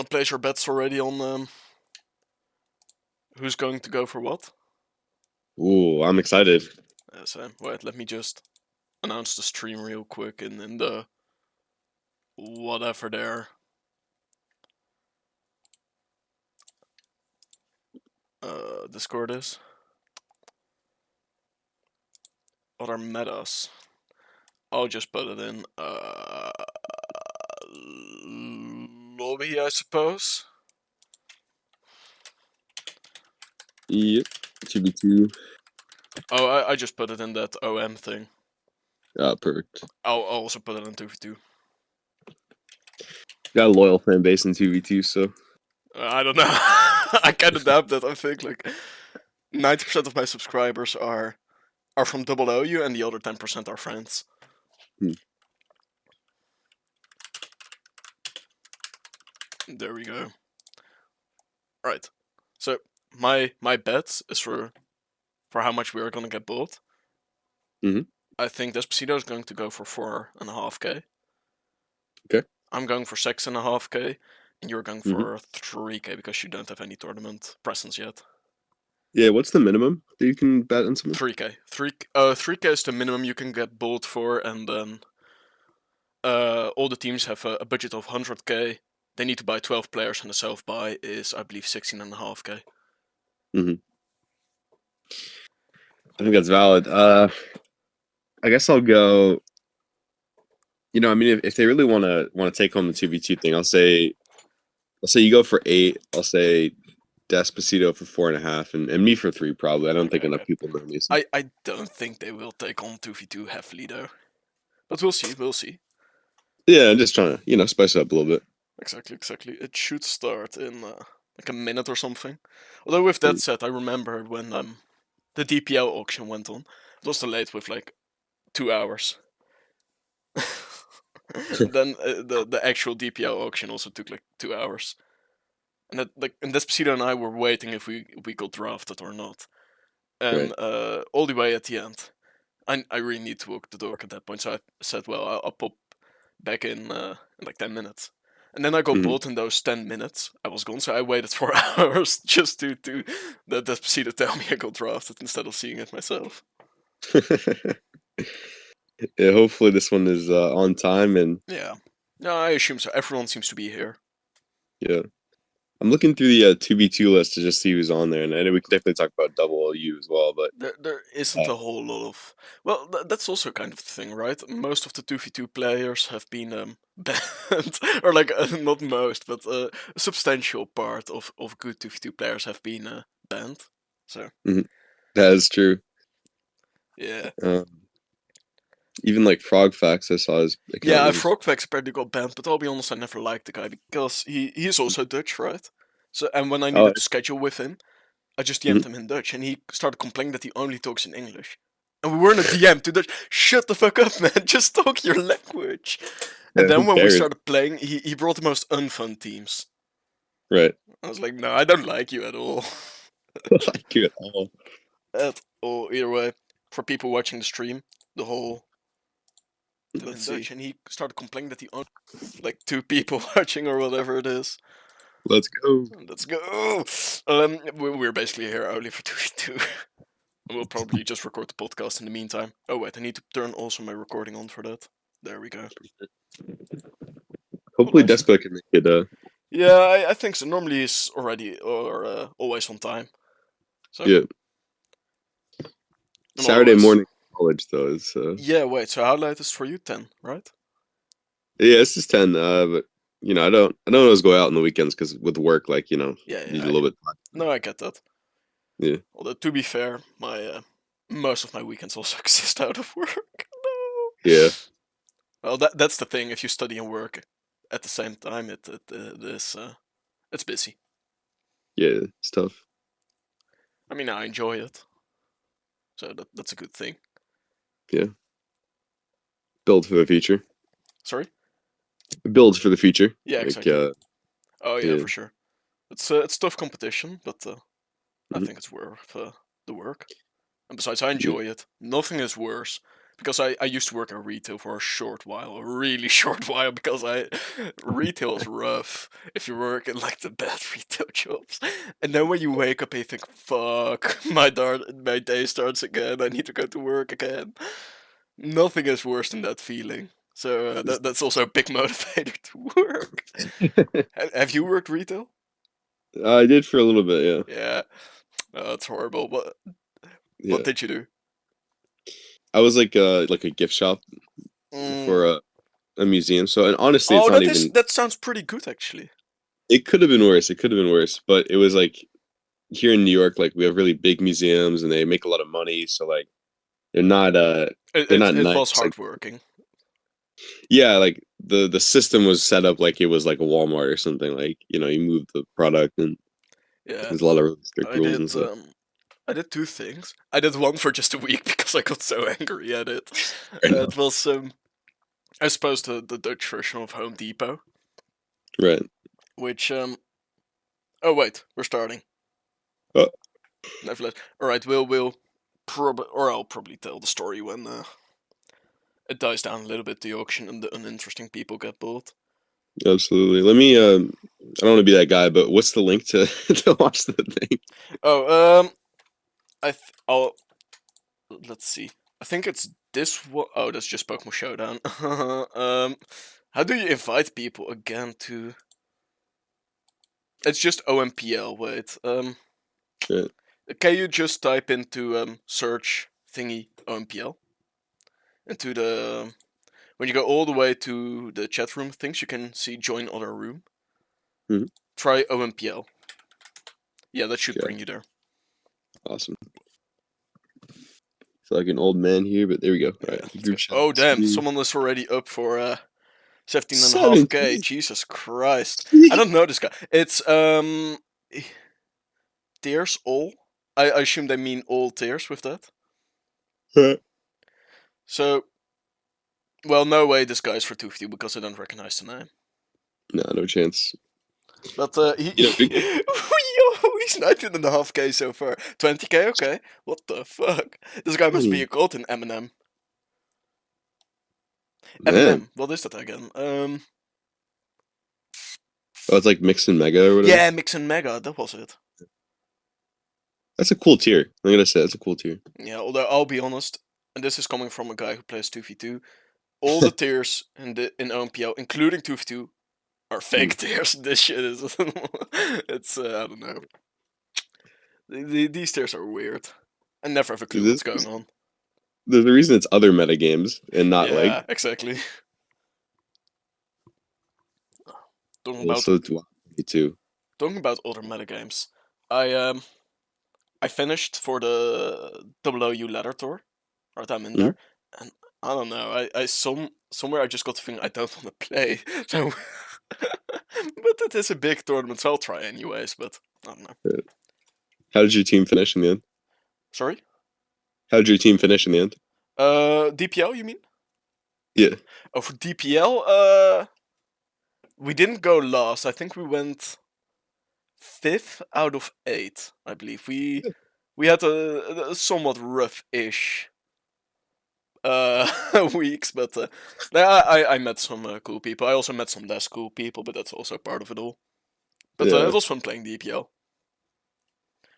to place your bets already on who's going to go for what? Ooh, I'm excited. So wait, let me just announce the stream real quick in the whatever there. Discord is. Other metas. I'll just put it in lobby, I suppose. Yep. 2v2. Oh, I just put it in that OM thing. Perfect. I'll also put it in 2v2. Got a loyal fan base in 2v2, so. I don't know. I kind of doubt that. I think like 90% of my subscribers are from double OU and the other 10% are friends. There we go. Right. So my bet is for how much we are gonna get bought. I think Despacito is going to go for 4.5k. Okay. I'm going for 6.5k, and you're going for 3k because you don't have any tournament presence yet. Yeah, what's the minimum that you can bet on someone? 3k. 3k is the minimum you can get bought for, and then all the teams have a budget of 100k. They need to buy 12 players, and the self-buy is, I believe, 16.5k. I think that's valid. I guess I'll go. I mean, if they really want to take home the 2v2 thing, I'll say you go for 8. I'll say Despacito for 4.5, and me for 3 probably. I don't think enough people know me. So. I don't think they will take on 2v2 heavily though, but we'll see. We'll see. Yeah, I'm just trying to spice it up a little bit. Exactly. It should start in like a minute or something. Although with that said, I remember when the DPL auction went on. It was delayed with like 2 hours. Then the actual DPL auction also took like 2 hours. And Despacito and I were waiting if we got drafted or not. And all the way at the end, I really need to walk the dog at that point. So I said, well, I'll pop back in like 10 minutes. And then I got bought in those 10 minutes. I was gone, so I waited 4 hours just to that Despacito tell me I got drafted instead of seeing it myself. Yeah, hopefully this one is on time and. Yeah, no, I assume so. Everyone seems to be here. Yeah, I'm looking through the 2v2 list to just see who's on there, and I know we can definitely talk about double OU as well. But there isn't a whole lot of. Well, that's also kind of the thing, right? Most of the 2v2 players have been banned, or like not most, but a substantial part of good 2v2 players have been banned. So that is true. Yeah. Even like Frogfax, I saw his account. Yeah, Frogfax apparently got banned, but I'll be honest, I never liked the guy because he's also Dutch, right? So and when I needed to schedule with him, I just DM'd him in Dutch, and he started complaining that he only talks in English. And we were in a DM to Dutch. Shut the fuck up, man! Just talk your language. And then when we started playing, he brought the most unfun teams. Right. I was like, no, I don't like you at all. I don't like you at all. At all. Either way, for people watching the stream, the whole. Let's see. And he started complaining that he only like 2 people watching or whatever it is. Let's go. Let's go. We're basically here only for 2v2. We'll probably just record the podcast in the meantime. Oh wait, I need to turn also my recording on for that. There we go. Hopefully Despa can make it. Yeah, I think so. Normally he's already or always on time. So. Yeah. Saturday morning college though is. Yeah, wait. So how late is for you? 10, right? Yeah, it's just 10. But I don't always go out on the weekends because with work, like need a little bit. No, I get that. Yeah. Although to be fair, my most of my weekends also exist out of work. No. Yeah. Well, that's the thing. If you study and work at the same time, it's busy. Yeah, it's tough. I mean, I enjoy it, so that's a good thing. Yeah. Build for the future. Sorry. Build for the future. Yeah, exactly. Oh yeah, for sure. It's tough competition, but I think it's worth the work. And besides, I enjoy it. Nothing is worse because I used to work in retail for a short while, a really short while, because retail is rough if you work in like the bad retail jobs, and then when you wake up, you think, "Fuck, my day starts again. I need to go to work again." Nothing is worse than that feeling. So that's also a big motivator to work. Have you worked retail? I did for a little bit, yeah. Yeah, it's horrible. What Yeah. did you do? I was like a gift shop Mm. for a museum. So, and honestly, it's Oh, not even. that sounds pretty good actually. It could have been worse. It could have been worse, but it was like here in New York, like we have really big museums and they make a lot of money. So like they're not they're not It was nice. Like hardworking. yeah, like the system was set up like it was like a Walmart or something. Like you move the product and Yeah, there's a lot of really strict I rules and did. stuff. I did two things. I did one for just a week because I got so angry at it. Fair It enough. was, I suppose, the Dutch version of Home Depot, Right. which oh wait, we're starting. Oh, Nevertheless, all right, we'll I'll probably tell the story when it dies down a little bit. The auction and the uninteresting people get bought. absolutely. Let me. I don't want to be that guy, but what's the link to to watch the thing? Oh, I'll let's see. I think it's this one. Oh, that's just Pokemon Showdown. How do you invite people again to? It's just OMPL. Wait. Yeah. Can you just type into search thingy OMPL into the when you go all the way to the chat room things, you can see join other room. Mhm. Try OMPL. Yeah, that should Okay. bring you there. Awesome. Feel like an old man here, but there we go. All Yeah, right. let's go. Group chat. Oh damn, Screen. someone is already up for 17.5K. 17. Jesus Christ. I don't know this guy. It's Tears all. I assume they mean all tears with that. So well, no way this guy's for 250 because I don't recognize the name. No, no chance. But Good. yo, he's 19.5K so far. 20K, okay. What the fuck? This guy must be a gold in Eminem. Man. What is that again? Oh, it's like Mix and Mega or whatever. Yeah, Mix and Mega, that was it. That's a cool tier. I'm gonna say that's a cool tier. Yeah, although I'll be honest, and this is coming from a guy who plays 2v2, all the tiers in OMPL, including 2v2, are fake tiers. This shit is it's I don't know. These tiers are weird. I never have a clue There's what's going on. there's a reason it's other meta games and not like Yeah, exactly. Talking about also me too. talking about other metagames. I finished for the WU ladder tour. Right, I'm in Mhm. there, and I don't know. Somewhere I just got the feeling I don't want to play. So, but it is a big tournament, so I'll try anyways. But I don't know. How did your team finish in the end? Sorry. How did your team finish in the end? DPL, you mean? Yeah. Oh, for DPL, we didn't go last. I think we went fifth out of eight. I believe we had a somewhat rough-ish weeks, but I met some cool people. I also met some less cool people, but that's also part of it all. But Yeah. it was fun playing DPL.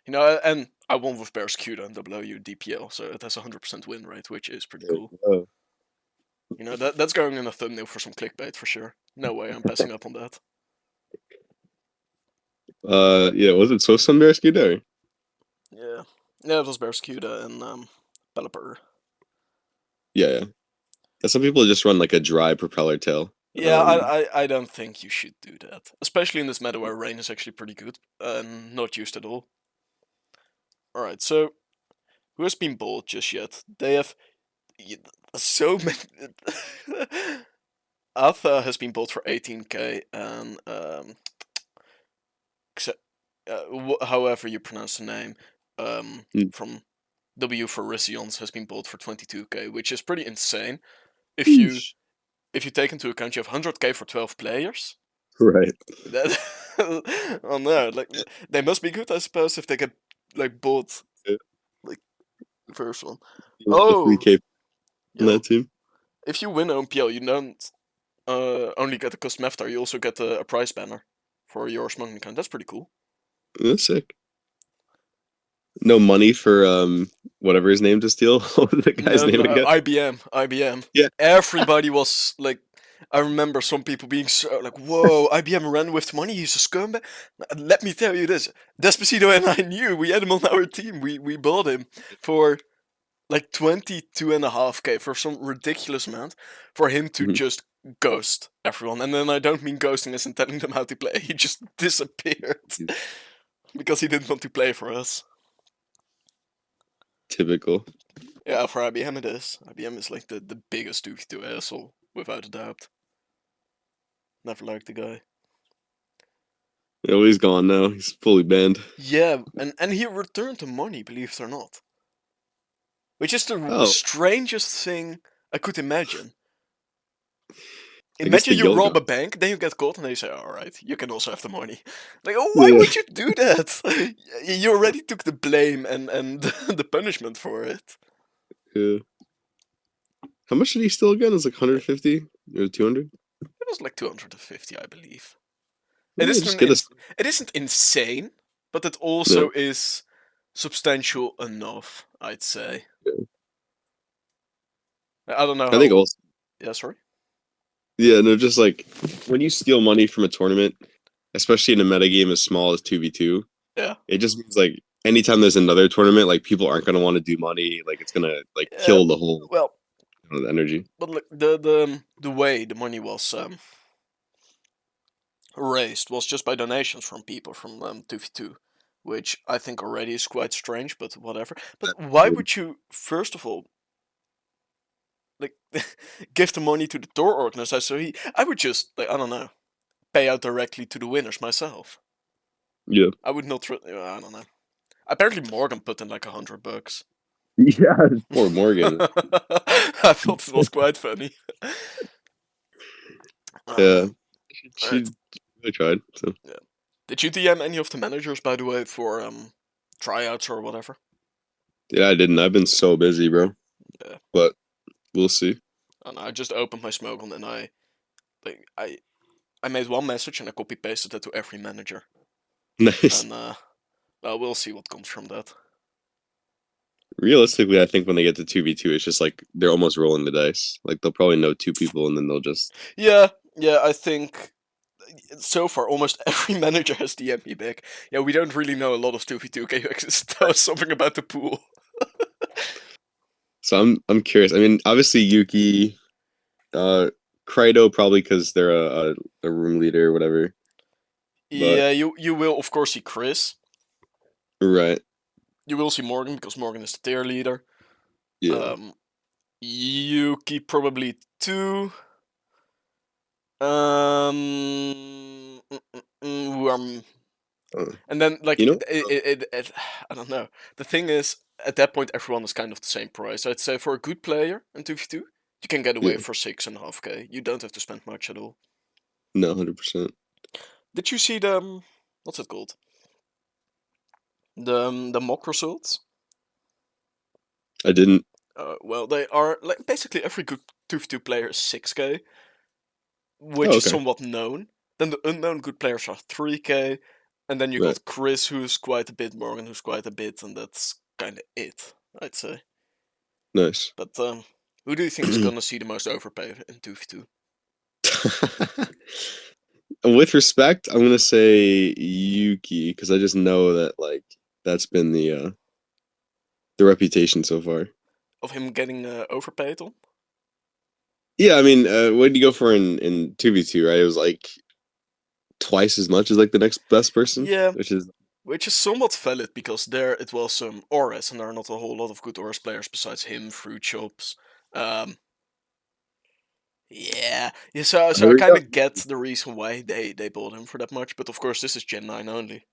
You know, and I won with Barracuda and W DPL, so it has a 100% win rate, which is pretty cool. Oh. You know, that's going in a thumbnail for some clickbait for sure. No way I'm passing up on that. Yeah, was it so some Bears there? Yeah. Yeah, it was Barracuda and Pelipper. Yeah, yeah. And some people just run like a dry propeller tail. Yeah, I don't think you should do that. Especially in this meta where rain is actually pretty good and not used at all. Alright, so who has been bought just yet? They have so many. Alpha has been bought for 18K and however you pronounce the name, Mm. from W for Rissions has been bought for 22K, which is pretty insane. Sheesh. If you take into account you have 100K for 12 players, Right. that oh no, like they must be good, I suppose, if they get like bought Yeah. like the first one. You want the Oh, 3K. on that Yo, team. if you win OMPL, you don't only get a custom avatar, you also get a prize banner for your smuggling account. That's pretty cool. That's sick. No money for whatever his name to steal. What was the guy's No, name no, again? IBM. Yeah. Everybody was like, I remember some people being so like, "Whoa, IBM ran with money. He's a scumbag." Let me tell you this: Despacito and I knew we had him on our team. We bought him for like 22.5K for some ridiculous amount for him to Mhm. just ghost everyone. And then I don't mean ghosting as in telling them how to play. He just disappeared because he didn't want to play for us. Typical. Yeah, for IBM it is. IBM is like the biggest 2v2 asshole, without a doubt. Never liked the guy. Yeah, well, he's gone now. He's fully banned. Yeah, and he returned the money, believe it or not. Which is the Oh, strangest thing I could imagine. I guess the Imagine you guild rob a got. bank, then you get caught, and they say, "Alright, you can also have the money." Like, oh, why Yeah. would you do that? You already took the blame and the punishment for it. Yeah. How much did he steal again? It was like 150 or 200. It was like 250, I believe. It Yeah, isn't just get us. it isn't insane, but it No. also is substantial enough, I'd say. Yeah. I don't know I think how. also. Yeah, sorry. Yeah, no, just like when you steal money from a tournament, especially in a metagame as small as 2v2, Yeah. it just means like anytime there's another tournament, like people aren't gonna want to do money. Like it's gonna like Yeah. kill the whole Well, the energy. but look, the way the money was raised was just by donations from people from 2v2, which I think already is quite strange, but whatever. But why would you, first of all, like give the money to the tour organizer? So I would just, like, I don't know, pay out directly to the winners myself. Yeah. I would not. I don't know. Apparently Morgan put in like $100. Yeah, poor Morgan. I thought it was quite funny. Yeah, Alright. she really tried. So Yeah. Did you DM any of the managers, by the way, for tryouts or whatever? yeah, I didn't. I've been so busy, bro. Yeah. But we'll see. And I just opened my Smogon and like I made one message and I copy pasted it to every manager. Nice. And well, we'll see what comes from that. Realistically, I think when they get to 2v2, it's just like they're almost rolling the dice. Like they'll probably know two people and then they'll just. Yeah, yeah, I think so far almost every manager has DM'd me back. Yeah, we don't really know a lot of 2v2. Can you tell us something about the pool? So I'm curious. I mean, obviously Yuki, uh, Kaido probably because they're a room leader or whatever. But Yeah, you will of course see Chris. right, You will see Morgan because Morgan is the tier leader. yeah. Yuki probably too. Who Uh, and then like you know, I don't know. The thing is, at that point, everyone is kind of the same price. I'd say for a good player in 2v2, you can get away yeah, for 6.5K. You don't have to spend much at all. no, 100%. Did you see the what's it called? The mock results. I didn't. Well, they are like basically every good 2v2 player is 6K, Oh, which is okay, somewhat known. Then the unknown good players are 3K, and then you right, got Chris, who's quite a bit, Morgan, who's quite a bit, and that's kind of it, I'd say. nice. But who do you think is gonna see the most overpay in 2v2? With respect, I'm gonna say Yuki because I just know that like that's been the reputation so far. Of him getting overpaid on? Yeah, I mean, what did you go for in 2v2, right? It was like twice as much as like the next best person, Yeah, which is which is somewhat valid because there it was Ores, and there are not a whole lot of good Ores players besides him, Fruit Chops. Um, yeah. So there I we kind go. of get the reason why they bought him for that much, but of course this is Gen 9 only.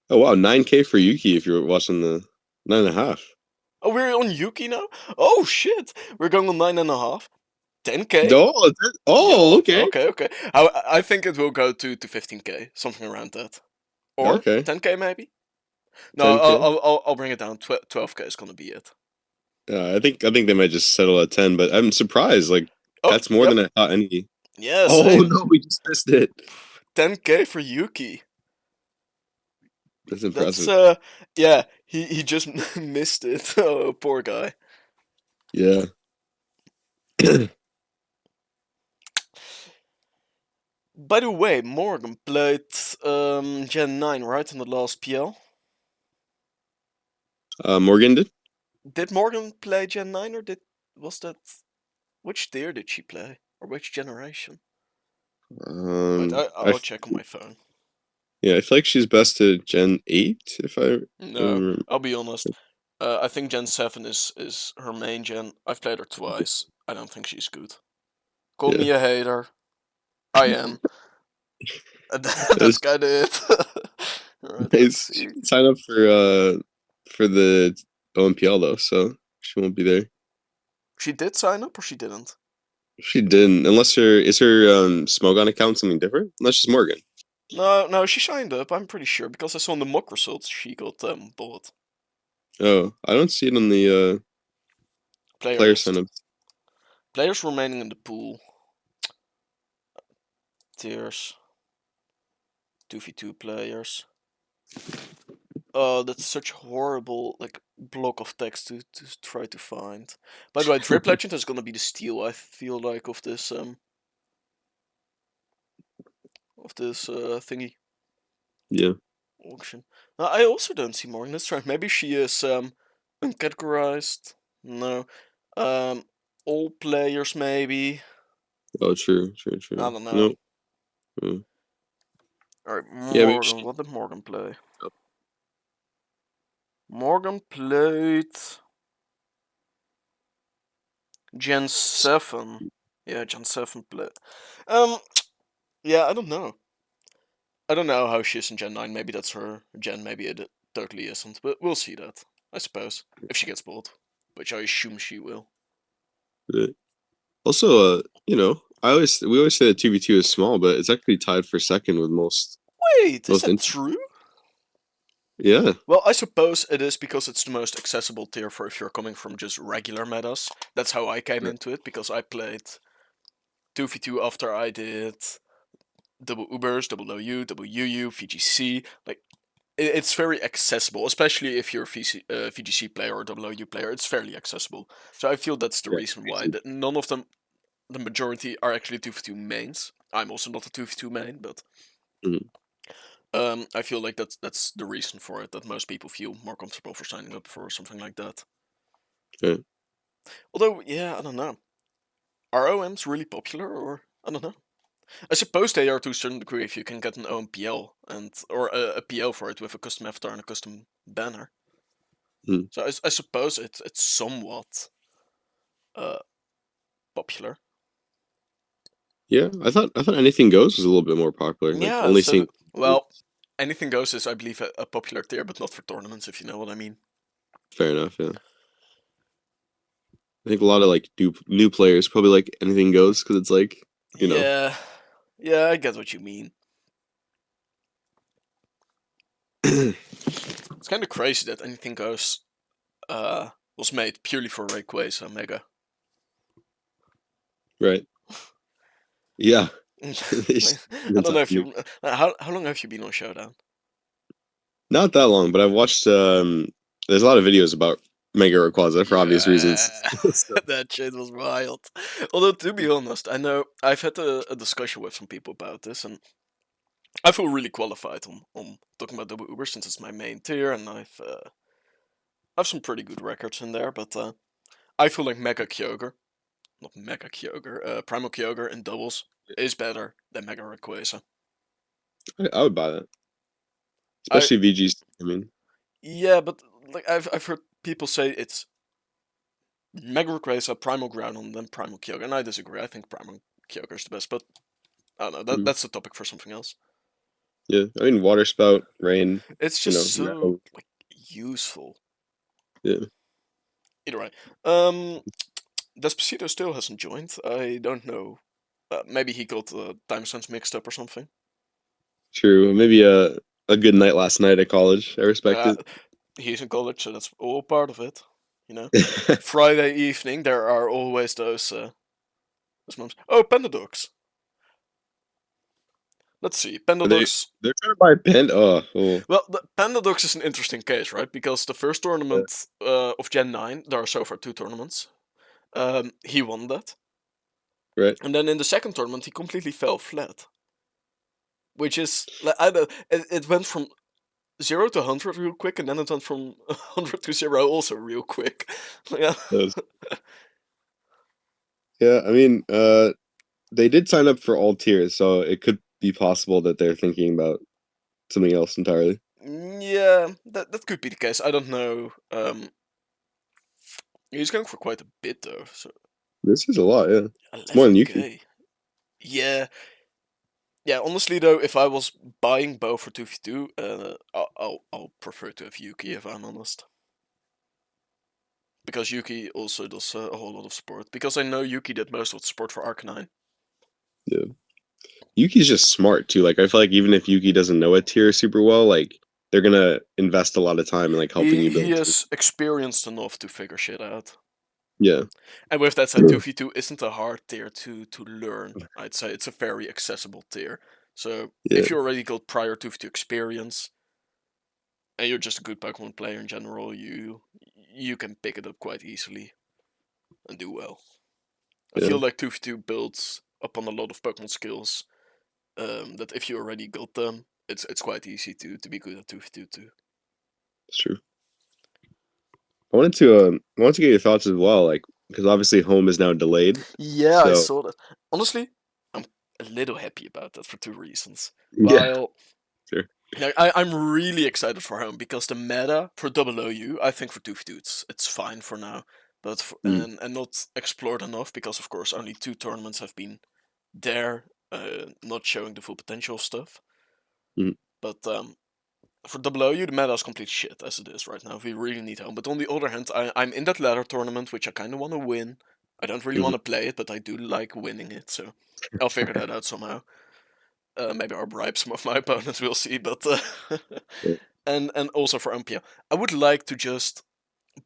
Oh wow, 9K for Yuki if you're watching the 9.5. Oh, we're on Yuki now? Oh shit! We're going on 9.5. 10K? Oh, Yo, okay. okay. I think it will go to 15K, something around that. Or Okay. 10K maybe? No, 10K. I'll bring it down. 12K is gonna be it. I think they might just settle at 10, but I'm surprised. Like Oh, that's more yep. than I thought any. Yeah, Oh same. no, we just missed it. 10K for Yuki. That's That's impressive. yeah, he just missed it. Oh, poor guy. Yeah. By the way, Morgan played Gen 9, right, in the last PL? Morgan did. Did Morgan play Gen 9 or was that which tier did she play? Or which generation? Wait, I I'll check on my phone. yeah, I feel like she's best to Gen 8 if I No, remember. I'll be honest. I think Gen 7 is her main gen. I've played her twice. I don't think she's good. Call Yeah. me a hater. I am. And that's It's, kinda it. Alright, let's she see. didn't sign up for the OMPL though, so she won't be there. She did sign up or she didn't? She didn't, unless her Smogon account something different? Unless she's Morgan. No, no, she signed up, I'm pretty sure, because I saw in the mock results she got bought. Oh, I don't see it on the Player player sign list. up. Players remaining in the pool. Tiers. 2v2 players. Oh, that's such horrible like block of text to try to find. By the way, Drip Legend is gonna be the steal, I feel like, of this thingy Yeah. auction. I also don't see Morgan. Let's try. Maybe she is uncategorized. No. Um, all players maybe. Oh, true, I true. don't know. Nope. Oh. All right, Yeah, maybe Morgan. she. What did Morgan play? Morgan played Gen 7. Yeah, Gen 7 play. Um, yeah, I don't know. I don't know how she is in Gen 9. Maybe that's her Gen. Maybe it totally isn't. But we'll see that, I suppose, if she gets bought, which I assume she will. Also, we always say that 2v2 is small, but it's actually tied for second with Wait, is most that in. true? Yeah, Well, I suppose it is because it's the most accessible tier for if you're coming from just regular metas. That's how I came right. into it, because I played 2v2 after I did double Ubers, double OU, double UU, VGC. Like, it's very accessible, especially if you're a VGC player or double OU player. It's fairly accessible. So I feel that's the Yeah, reason me why. too. None of them, the majority, are actually 2v2 mains. I'm also not a 2v2 main, but Mhm. I feel like that's the reason for it, that most people feel more comfortable for signing up for something like that. Yeah. Although, yeah, I don't know. Are OMs really popular, or I don't know. I suppose they are to a certain degree if you can get an OMPL or a PL for it with a custom avatar and a custom banner. Mhm. So I suppose it's somewhat uh, popular. Yeah, I thought anything goes was a little bit more popular. Like Yeah, only seeing. so well, anything goes is, I believe, a popular tier, but not for tournaments, if you know what I mean. Fair enough. Yeah, I think a lot of like new players probably like anything goes because it's like you know. Yeah, yeah, I get what you mean. It's kind of crazy that anything goes was made purely for Rayquaza Mega. Right. Yeah. Like, It's I been don't know time. if you how long have you been on Showdown? Not that long, but I've watched. There's a lot of videos about Mega Rayquaza for obvious Yeah, reasons. So, that shit was wild. Although, to be honest, I know I've had a discussion with some people about this, and I feel really qualified on talking about double Uber since it's my main tier, and I have some pretty good records in there. But I feel like Mega Kyogre, not Mega Kyogre, Primal Kyogre in doubles is better than Mega Rayquaza. I would buy that, I especially VGs. I mean, Yeah, but like I've heard people say it's Mega Rayquaza, Primal Groudon, and then Primal Kyogre, and I disagree. I think Primal Kyogre is the best, but I don't know. mm, That's a topic for something else. yeah. I mean, Water Spout, Rain. It's just so Meadow. like useful. Yeah. Either way, Despacito still hasn't joined. I don't know. Maybe he got time zones mixed up or something. True. Maybe a good night last night at college. I respect Uh, it. he's in college, so that's all part of it. You know, Friday evening there are always those moments. Oh, Panda Dogs. Let's see, Panda Are they Dogs. they're trying to buy Panda? Oh, Well, the Panda Dogs is an interesting case, right? Because the first yeah, tournament of Gen 9, there are so far 2 tournaments. He won that, right. and then in the second tournament he completely fell flat, which is like I don't. It went from 0 to 100 real quick, and then it went from 100 to 0 also real quick. Yeah. Those- Yeah, I mean, they did sign up for all tiers, so it could be possible that they're thinking about something else entirely. Yeah, that could be the case. I don't know. He's going for quite a bit though. So This is a lot, yeah. It's more than Yuki. 11K. Yeah, yeah. Honestly though, if I was buying Bow for 2v2, I'll prefer to have Yuki if I'm honest. Because Yuki also does a whole lot of support. Because I know Yuki did most of the support for Arcanine. Yeah. Yuki's just smart too. Like I feel like even if Yuki doesn't know a tier super well, like they're gonna invest a lot of time in like helping you He build tiers. is experienced enough to figure shit out. Yeah. And with that said, 2v2 isn't a hard tier to learn. I'd say it's a very accessible tier. So Yeah. if you already got prior 2v2 experience and you're just a good Pokemon player in general, you can pick it up quite easily and do well. I Yeah. feel like 2v2 builds upon a lot of Pokemon skills. That if you already got them, it's quite easy to be good at 2v2 too. It's true. I wanted to get your thoughts as well, like because obviously home is now delayed. Yeah, I So saw that. Honestly, I'm a little happy about that for 2 reasons. yeah, While sure. no, I'm really excited for home because the meta for double OU, I think for 2v2 it's fine for now, but Mm, and not explored enough because of course only 2 tournaments have been there, not showing the full potential of stuff. mm, But for double OU, the meta is complete shit as it is right now. We really need home. But on the other hand, I'm in that ladder tournament which I kind of want to win. I don't really mhm. want to play it, but I do like winning it, so I'll figure that out somehow. Maybe I'll bribe some of my opponents. We'll see. But Yeah. and also for OMPL, I would like to just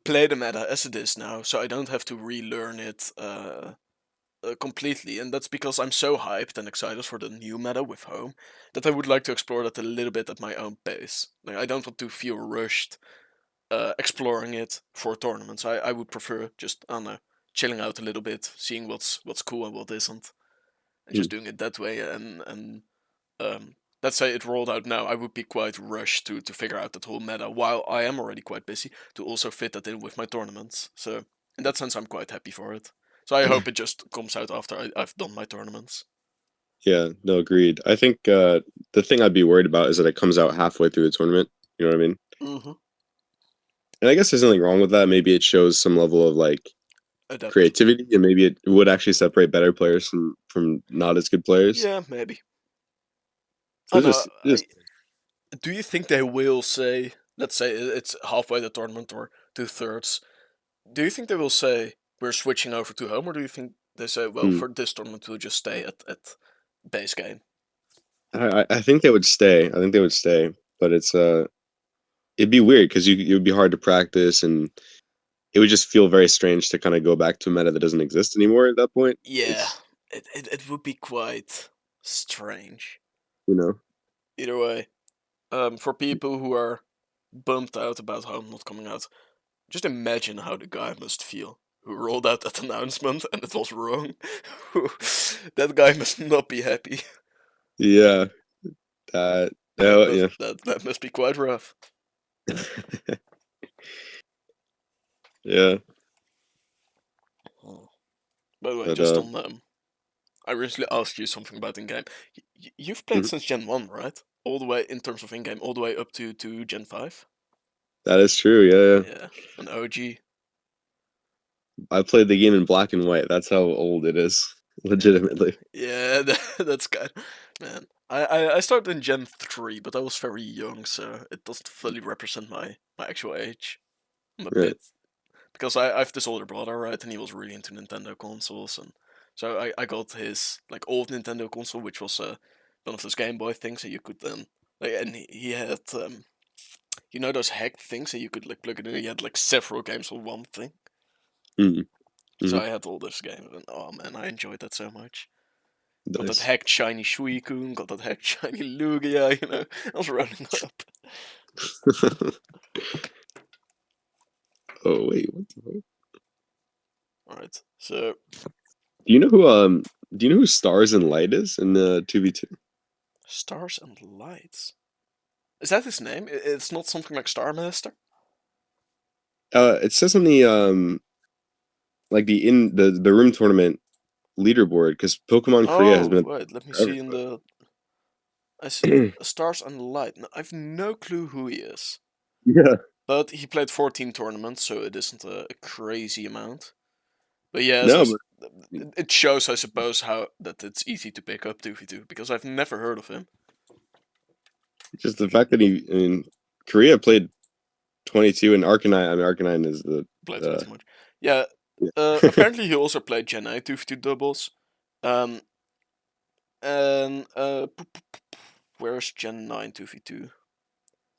play the meta as it is now, so I don't have to relearn it completely. And that's because I'm so hyped and excited for the new meta with home that I would like to explore that a little bit at my own pace. Like I don't want to feel rushed exploring it for tournaments. I would prefer just I don't know chilling out a little bit, seeing what's cool and what isn't, and just Mm, doing it that way. And let's say it rolled out now, I would be quite rushed to figure out that whole meta while I am already quite busy to also fit that in with my tournaments. So in that sense, I'm quite happy for it. So I hope it just comes out after I've done my tournaments. yeah, no, agreed. I think the thing I'd be worried about is that it comes out halfway through the tournament. You know what I mean? Mm-hmm. And I guess there's nothing wrong with that. Maybe it shows some level of like Adapt. creativity, and maybe it would actually separate better players from not as good players. Yeah, maybe. I It's know. just, just Do you think they will say, let's say it's halfway the tournament or 2/3? Do you think they will say we're switching over to home, or do you think they say, well, mm. for this tournament we'll just stay at base game? I think they would stay. I think they would stay, but it'd be weird because it would be hard to practice, and it would just feel very strange to kind of go back to a meta that doesn't exist anymore at that point. Yeah, It's it would be quite strange. you know Either way, for people who are bummed out about home not coming out, just imagine how the guy must feel who rolled out that announcement and it was wrong. That guy must not be happy. yeah, that That yeah. that must be quite rough. Yeah, Oh. By the way, but just on I recently asked you something about in-game. You've played mhm. since Gen 1, right? All the way, in terms of in-game, all the way up to Gen 5? That is true. Yeah, Yeah, an OG. yeah. I played the game in black and white. That's how old it is, legitimately. Yeah, that's kind. Man, I started in Gen 3, but I was very young, so it doesn't fully represent my actual age. I'm a Right. bit because I have this older brother, right, and he was really into Nintendo consoles, and so I got his like old Nintendo console, which was one of those Game Boy things that you could then like, and he had you know those hacked things that you could like plug it in. You had like several games on one thing. Mm, So hmm. I had all those games, and oh man, I enjoyed that so much. Got that Nice. hacked shiny Suicune, got that hacked shiny Lugia, you know. I was running up. Oh wait, what the fuck? Alright, so Do you know who Stars and Light is in the 2v2? Stars and Lights. Is that his name? It's not something like Star Master? It says on the like the room tournament leaderboard because Pokemon Korea has Oh, been wait, let me forever, see in the. I see but Stars and Light. No, I've no clue who he is. yeah. But he played 14 tournaments, so it isn't a crazy amount. But yes, No, but it shows, I suppose, how that it's easy to pick up 2v2 because I've never heard of him. just the fact that I mean, Korea played 22 and Arcanine. I mean, Arcanine is the Played way uh too much. Yeah. yeah. Apparently he also played Gen 9 2v2 doubles. Um, and where's Gen 9 2v2?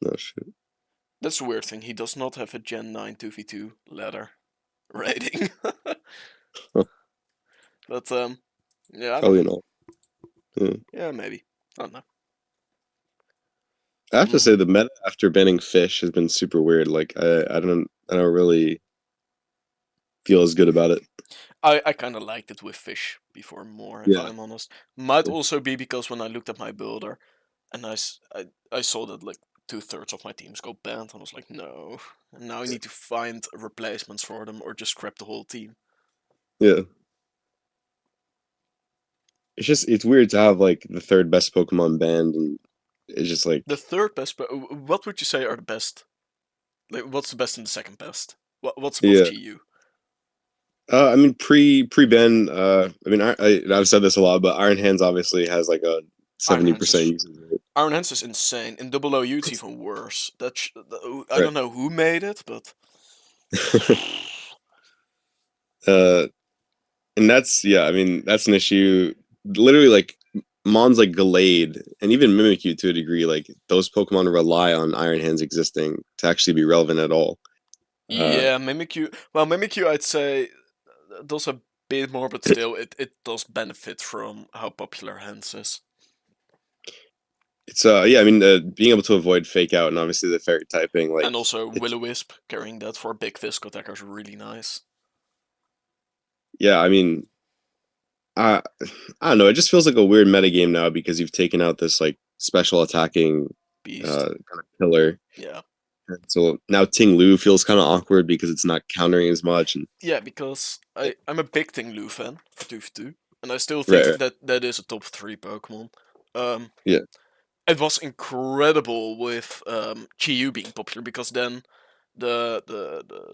No shit. That's the weird thing. He does not have a Gen 9 2v2 ladder rating. Huh, But yeah, I don't probably know. not. Yeah. Yeah, maybe. I don't know. I have to Mm. say the meta after banning fish has been super weird. Like I don't really feel as good about it. I kind of liked it with fish before more, if Yeah. I'm honest. Might also be because when I looked at my builder and I saw that like 2/3 of my teams got banned, I was like, no. And now I need to find replacements for them or just scrap the whole team. Yeah. It's weird to have like the third best Pokemon banned and it's just The like third best, what would you say are the best? Like, what's the best and the second best? What's above yeah. GU? I mean pre Ben. I mean I've said this a lot, but Iron Hands obviously has like a Iron 70% Hands is usage rate. Iron Hands is insane. In double OU, it's even worse. I Right. don't know who made it, but uh, and that's yeah. I mean that's an issue. Literally, like Mons like Gallade and even Mimikyu to a degree. Like those Pokemon rely on Iron Hands existing to actually be relevant at all. Uh, yeah, Mimikyu. Well, Mimikyu, I'd say does a bit more, but still, it does benefit from how popular Hands is, it's yeah. I mean being able to avoid fake out and obviously the fairy typing like and also it's Will-O-Wisp carrying that for big physical attackers really nice. yeah. I mean I I don't know. It just feels like a weird metagame now because you've taken out this like special attacking Beast. kind of killer. Yeah. And so now Ting Lu feels kind of awkward because it's not countering as much. And Yeah, because I'm a big Ting Lu fan for 2v2, and I still right, think right. that is a top 3 Pokemon. Um, Yeah, it was incredible with Chi being popular because then the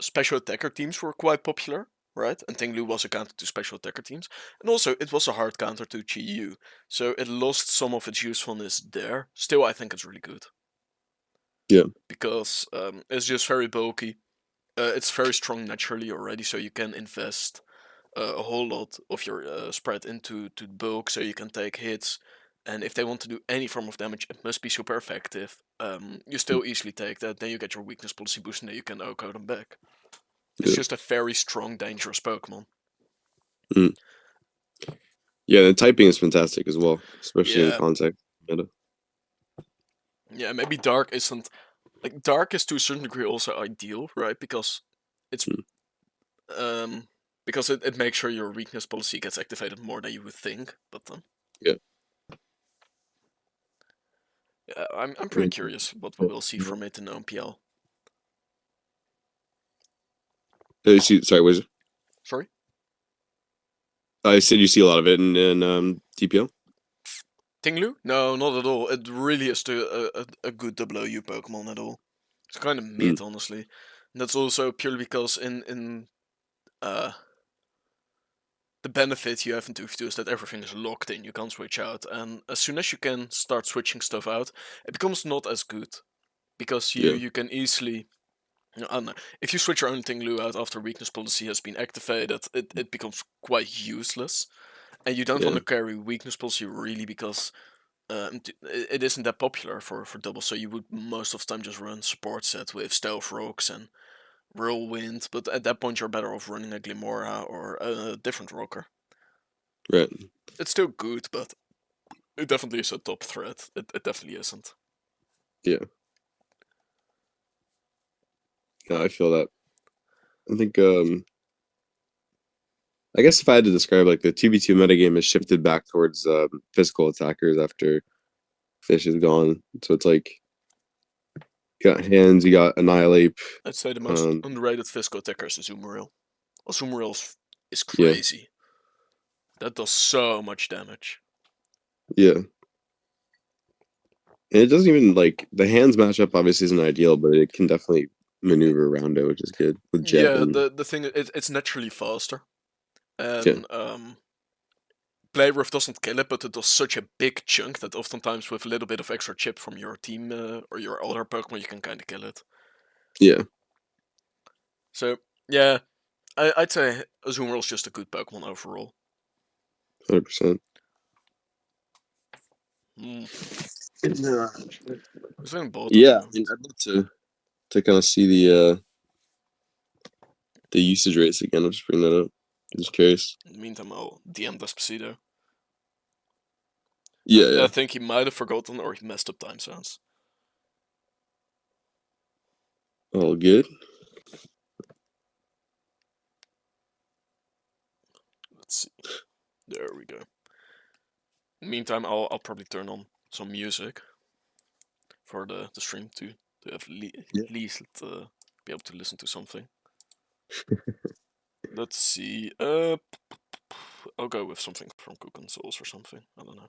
special attacker teams were quite popular, right? And Ting Lu was a counter to special attacker teams, and also it was a hard counter to Chi, so it lost some of its usefulness there. Still, I think it's really good yeah, because it's just very bulky. It's very strong naturally already, so you can invest a whole lot of your spread into bulk, so you can take hits. And if they want to do any form of damage, it must be super effective. You still easily take that. Then you get your weakness policy boost, and then you can OHKO them back. It's yeah. just a very strong, dangerous Pokemon. Mm. Yeah, the typing is fantastic as well, especially in Yeah, context meta. yeah. Maybe Dark isn't like Dark is to a certain degree also ideal, right? It's Mm. um because it makes sure your weakness policy gets activated more than you would think. But Yeah, yeah, I'm I pretty mean, curious what we will see yeah. from it in OMPL. Sorry, was Sorry. I said you see a lot of it in TPO? Tinglu? No, not at all. It really is a good WU Pokemon at all. It's kind of Mm. mid, honestly. And that's also purely because in uh the benefit you have in 2v2 is that everything is locked in. You can't switch out, and as soon as you can start switching stuff out, it becomes not as good because you Yeah, you can easily. I don't know. If you switch your own Tinglu out after weakness policy has been activated, it becomes quite useless. And you don't want yeah, to carry weakness policy really because it isn't that popular for double, so you would most of the time just run support set with Stealth Rocks and Whirlwind, but at that point you're better off running a Glimora or a different rocker. Right. It's still good, but it definitely is a top threat. It definitely isn't. Yeah. Yeah, I feel that. I think I guess if I had to describe like the 2v2 metagame has shifted back towards physical attackers after Fish is gone. So it's like you got hands, you got annihilate. I'd say the most underrated physical attacker is Azumarill. Azumarill is Yeah. crazy. That does so much damage. Yeah. And it doesn't even like the hands matchup obviously isn't ideal, but it can definitely maneuver around it, which is good with Jet. Yeah, And the thing it's naturally faster, yeah, and Play Rough doesn't kill it, but it does such a big chunk that oftentimes with a little bit of extra chip from your team or your other Pokemon, you can kind of kill it. yeah, So yeah, I'd say Azumarill is just a good Pokemon overall. 100%. Is there any bottom Yeah, at I the mean, moment? I'd love to kind of see the usage rates again. I'll just bring that up. I'm just curious. In the meantime, I'll DM Despacito. Yeah, I yeah. think he might have forgotten or he messed up time zones. All good. Let's see. There we go. In the meantime, I'll probably turn on some music for the stream to have Yeah. at least be able to listen to something. Let's see. I'll go with something from Cooking Souls or something. I don't know.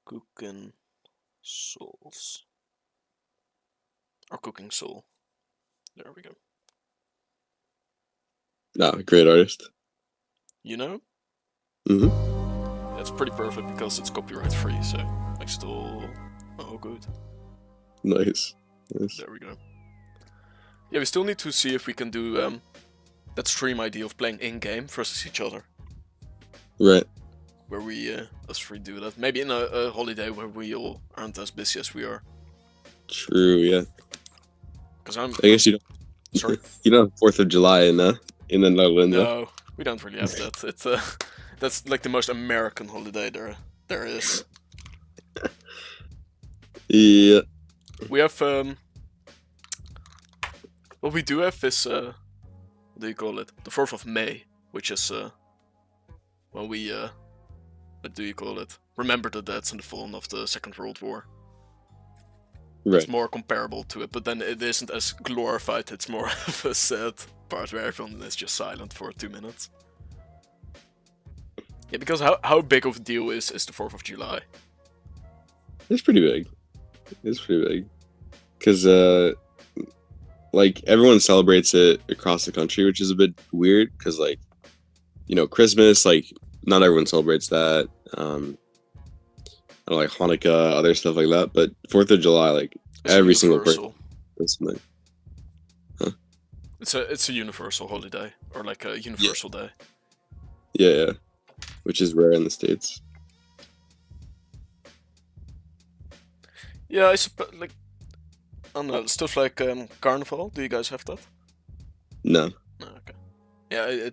Cooking Souls or Cooking Soul. There we go. Nah, great artist. You know? Mm-hmm. That's pretty perfect because it's copyright free, so makes it all good. Nice. Nice. There we go. Yeah, we still need to see if we can do that stream idea of playing in-game versus each other. Right. Where we, us three do that. Maybe in a holiday where we all aren't as busy as we are. True. Yeah. Because I guess you don't. Sorry? You don't have 4th of July in the Netherlands. No, we don't really have that. It's that's like the most American holiday there is. Yeah. We have what we do have is what do you call it? The 4th of May, which is when we what do you call it? Remember the deaths and the fallen of the Second World War. Right. It's more comparable to it, but then it isn't as glorified. It's more of a sad part where everyone is just silent for 2 minutes. Yeah, because how big of a deal is the 4th of July? It's pretty big. It's pretty big. Because, like, everyone celebrates it across the country, which is a bit weird. Because, like, you know, Christmas, like, not everyone celebrates that. Or, like, Hanukkah, other stuff like that. But 4th of July, like, It's every single person. Huh? It's a universal holiday, or like a universal day. Yeah, yeah. Which is rare in the States. Yeah, I suppose, like, I don't know, stuff like Carnival, do you guys have that? No. No, okay. Yeah,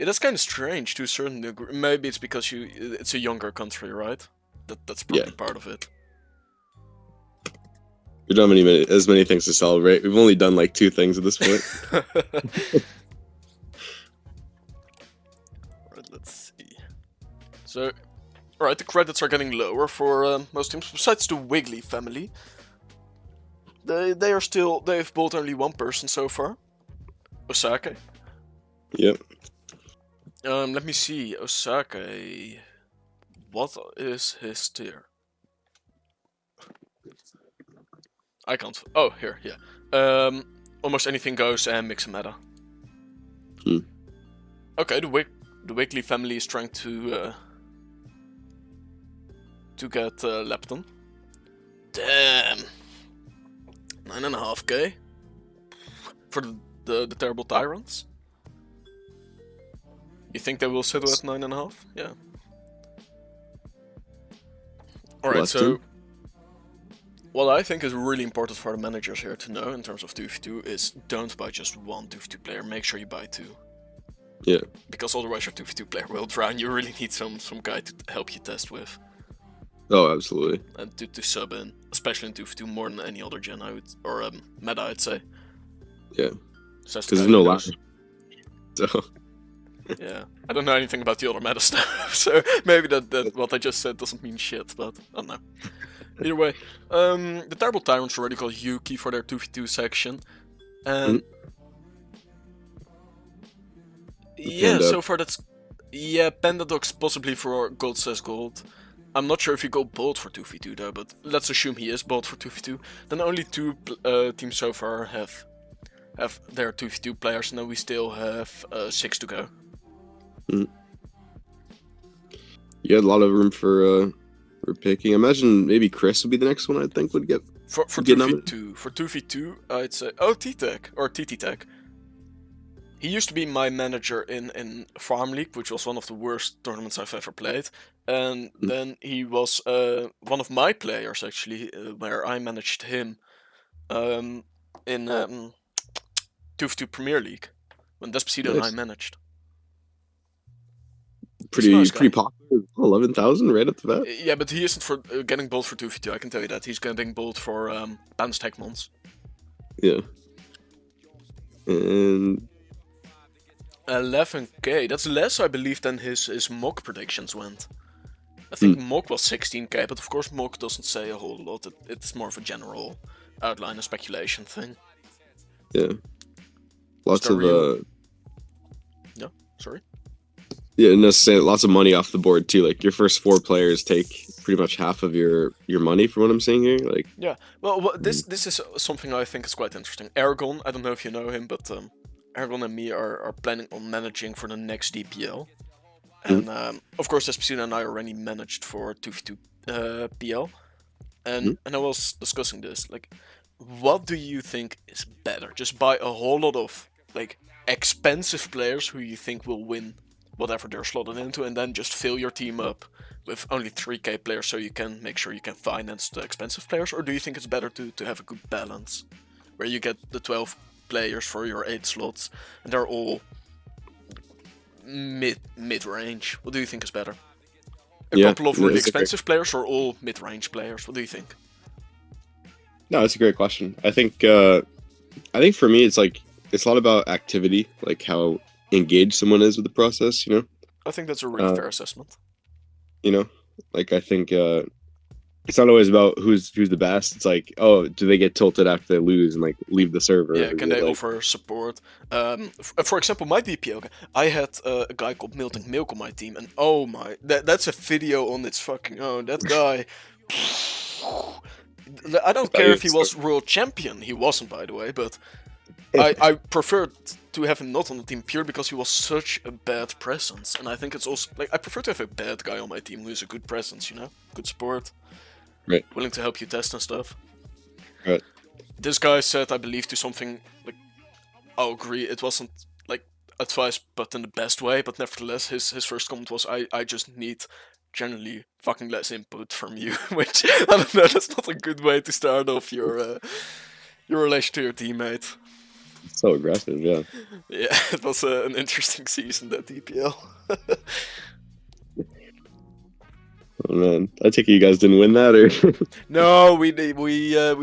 that's kind of strange to a certain degree. Maybe it's because it's a younger country, right? That's probably part of it. We don't have as many things to celebrate. We've only done like 2 things at this point. Alright, let's see. So, alright, the credits are getting lower for most teams, besides the Wiggly family. They've bought only one person so far. Osaka. Yep. Let me see. Osaka. What is his tier? I can't. Oh, here, yeah. Almost anything goes and mix and meta. Okay, the Wiggly family is trying to get Lepton. Damn. 9.5k for the terrible tyrants. You think they will settle at 9.5? Yeah. Alright, Less than. so what I think is really important for the managers here to know in terms of 2v2 is don't buy just one 2v2 player, make sure you buy two. Yeah. Because otherwise your 2v2 player will drown. You really need some guy to help you test with. Oh, absolutely. And to sub in, especially in 2v2 more than any other gen, I would, or meta, I'd say. Yeah. So Because there's no ladder. So. Yeah, I don't know anything about the other meta stuff, so maybe that what I just said doesn't mean shit, but I don't know. Either way, the Terrible Tyrants already called Yuki for their 2v2 section, and yeah, Panda. so far that's Panda Dogs possibly for Gold Says Gold. I'm not sure if he go bold for 2v2 though, but let's assume he is bold for 2v2. Then only two teams so far have their 2v2 players, and then we still have 6 to go. You had a lot of room for picking. Imagine maybe Chris would be the next one. I think would get for 2v2. For 2v2, I'd say T-Tech or TT-Tech. He used to be my manager in Farm League, which was one of the worst tournaments I've ever played. And then he was one of my players actually, where I managed him in 2v2 Premier League when Despacito and I managed. Pretty popular. 11,000 right at the bat. Yeah, but he isn't for getting bold for 2v2. I can tell you that he's getting bold for balanced Heckmons. Yeah. And 11k. That's less, I believe, than his mock predictions went. I think mock was 16k, but of course mock doesn't say a whole lot. It's more of a general outline and speculation thing. Yeah. Lots of Yeah, sorry. Yeah, and lots of money off the board too. Like your first 4 players take pretty much half of your money, from what I'm seeing here. Like yeah, well, this is something I think is quite interesting. Aragon, I don't know if you know him, but Aragon and me are planning on managing for the next DPL, and of course, Despacito and I already managed for 2v2 PL, and I was discussing this. Like, what do you think is better? Just buy a whole lot of like expensive players who you think will win whatever they're slotted into, and then just fill your team up with only 3k players so you can make sure you can finance the expensive players? Or do you think it's better to have a good balance where you get the 12 players for your 8 slots and they're all mid-range? What do you think is better? A couple of really expensive players or all mid-range players? What do you think? No, that's a great question. I think for me it's a lot about activity, like how engaged someone is with the process, you know? I think that's a really fair assessment. You know? Like I think it's not always about who's the best. It's like, oh, do they get tilted after they lose and like leave the server? Yeah, can they offer support? For example, my DPL, I had a guy called Milton Milk on my team, and oh my, that's a video on its fucking own. That guy, I don't care if he was world champion. He wasn't, by the way, but I preferred to have him not on the team purely because he was such a bad presence. And I think it's also, like, I prefer to have a bad guy on my team who is a good presence, you know? Good support. Right. Willing to help you test and stuff. Right. This guy said, I believe, to something, like, I'll agree, it wasn't, like, advice, but in the best way, but nevertheless, his first comment was, I just need generally fucking less input from you, which, I don't know, that's not a good way to start off your relation to your teammate. So aggressive, yeah. Yeah, it was an interesting season, that DPL. Oh man, I take it you guys didn't win that, or? No, we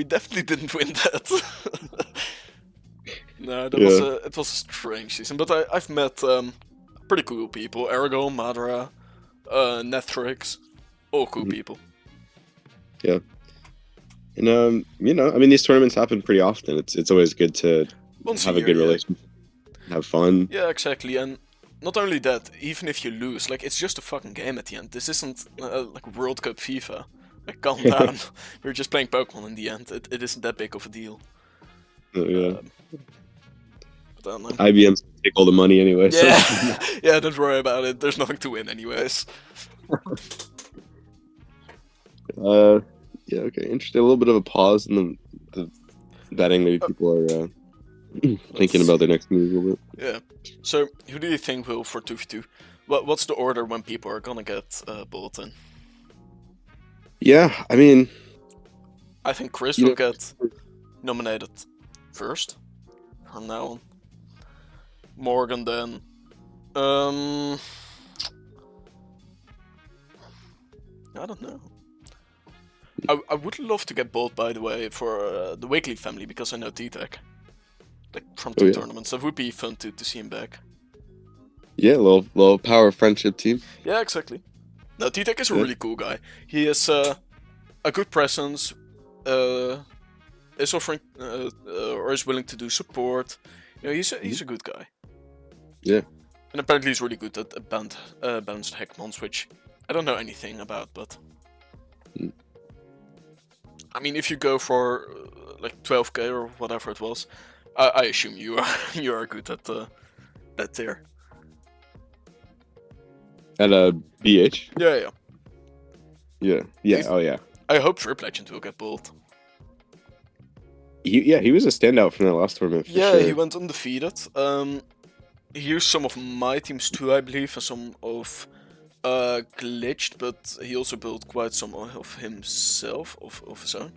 definitely didn't win that. No, it was a strange season, but I've met pretty cool people: Aragon, Madara, Nethrix, all cool people. Yeah, and you know, I mean, these tournaments happen pretty often. It's always good to have a good relationship, have fun. Yeah, exactly, and not only that, even if you lose, like, it's just a fucking game at the end. This isn't like World Cup FIFA. Like, calm down. We're just playing Pokemon in the end. It isn't that big of a deal. Yeah. IBM's take all the money anyway. Yeah, So. Yeah, don't worry about it. There's nothing to win anyways. Yeah, okay, interesting. A little bit of a pause in the betting. Maybe people are Thinking about their next move a little bit. Yeah. So, who do you think will for 2v2? What's the order when people are gonna get bought in? Yeah, I mean, I think Chris you will know, get nominated first from now on. Morgan then. I don't know. I would love to get bought, by the way, for the Wakely family, because I know T-Tech. Like, from oh 2 yeah, tournaments. That would be fun to see him back. yeah, little power friendship team. Yeah, exactly. No, T-Tech is a Yeah. really cool guy. He is a good presence, is offering, or is willing to do support. You know, he's a good guy. Yeah. And apparently he's really good at balanced Heckmons, which I don't know anything about, but... Mm. I mean, if you go for like 12k or whatever it was, I assume you are you are good at that tier. At a BH. Yeah. Yeah. Oh yeah. I hope Trip Legend will get pulled. He was a standout from that last tournament for Yeah, sure. he went undefeated. He used some of my teams too, I believe, and some of Glitched, but he also built quite some of himself, of his own.